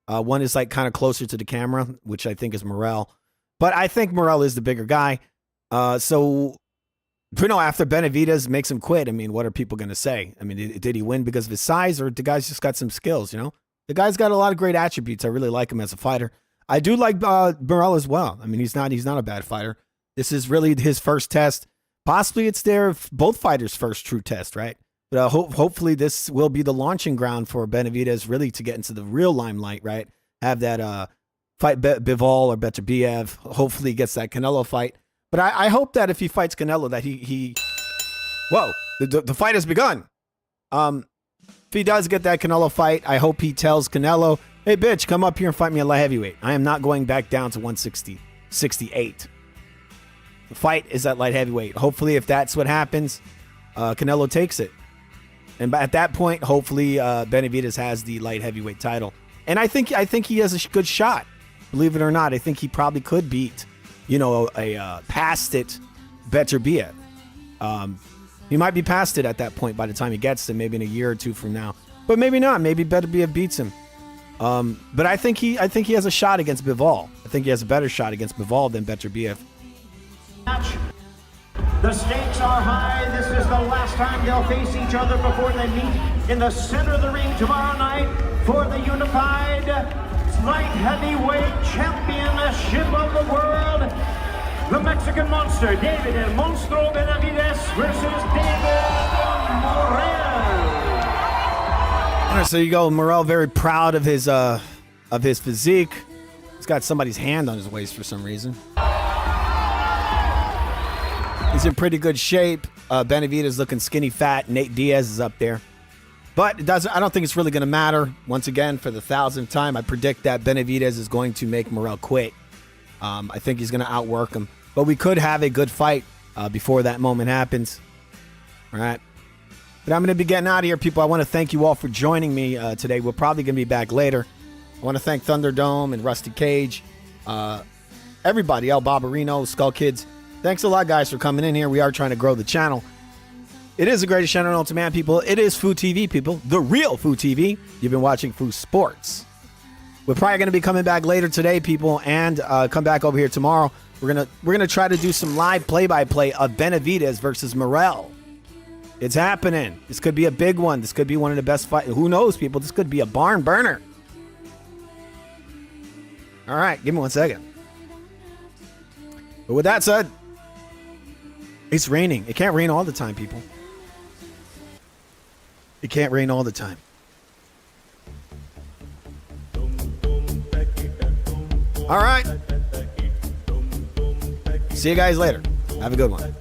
One is like kind of closer to the camera, which I think is Morrell. But I think Morrell is the bigger guy. So, you know, after Benavidez makes him quit, I mean, what are people going to say? I mean, did he win because of his size, or the guy's just got some skills, you know? The guy's got a lot of great attributes. I really like him as a fighter. I do like Morrell as well. I mean, he's not a bad fighter. This is really his first test. Possibly it's both fighters' first true test, right? But hopefully this will be the launching ground for Benavidez really to get into the real limelight, right? Have that fight Bivol or Beterbiev. Hopefully he gets that Canelo fight. But I hope that if he fights Canelo that he whoa, the fight has begun. If he does get that Canelo fight, I hope he tells Canelo, hey, bitch, come up here and fight me at light heavyweight. I am not going back down to 168. The fight is at light heavyweight. Hopefully, if that's what happens, Canelo takes it. And at that point, hopefully, Benavidez has the light heavyweight title. And I think he has a good shot. Believe it or not, I think he probably could beat, you know, a past it Beterbiev. He might be past it at that point by the time he gets to maybe in a year or two from now. But maybe not. Maybe Beterbiev beats him. But I think he has a shot against Bivol. I think he has a better shot against Bivol than Beterbiev. The stakes are high. This is the last time they'll face each other before they meet in the center of the ring tomorrow night for the unified light heavyweight championship of the world. The Mexican monster, David El Monstro Benavidez versus David Morrell. All right, so you go, Morrell, very proud of his physique. He's got somebody's hand on his waist for some reason. He's in pretty good shape. Benavidez looking skinny fat. Nate Diaz is up there. But I don't think it's really going to matter. Once again, for the 1,000th time, I predict that Benavidez is going to make Morrell quit. I think he's going to outwork him. But we could have a good fight before that moment happens. All right. But I'm going to be getting out of here, people. I want to thank you all for joining me today. We're probably going to be back later. I want to thank Thunderdome and Rusty Cage. Everybody, El Barbarino, Skull Kids. Thanks a lot, guys, for coming in here. We are trying to grow the channel. It is the greatest channel known to man, people. It is Food TV, people. The real Food TV. You've been watching Food Sports. We're probably going to be coming back later today, people, and come back over here tomorrow. We're gonna try to do some live play-by-play of Benavidez versus Morrell. It's happening. This could be a big one. This could be one of the best fights. Who knows, people? This could be a barn burner. All right, give me 1 second. But with that said, it's raining. It can't rain all the time, people. It can't rain all the time. All right. See you guys later. Have a good one.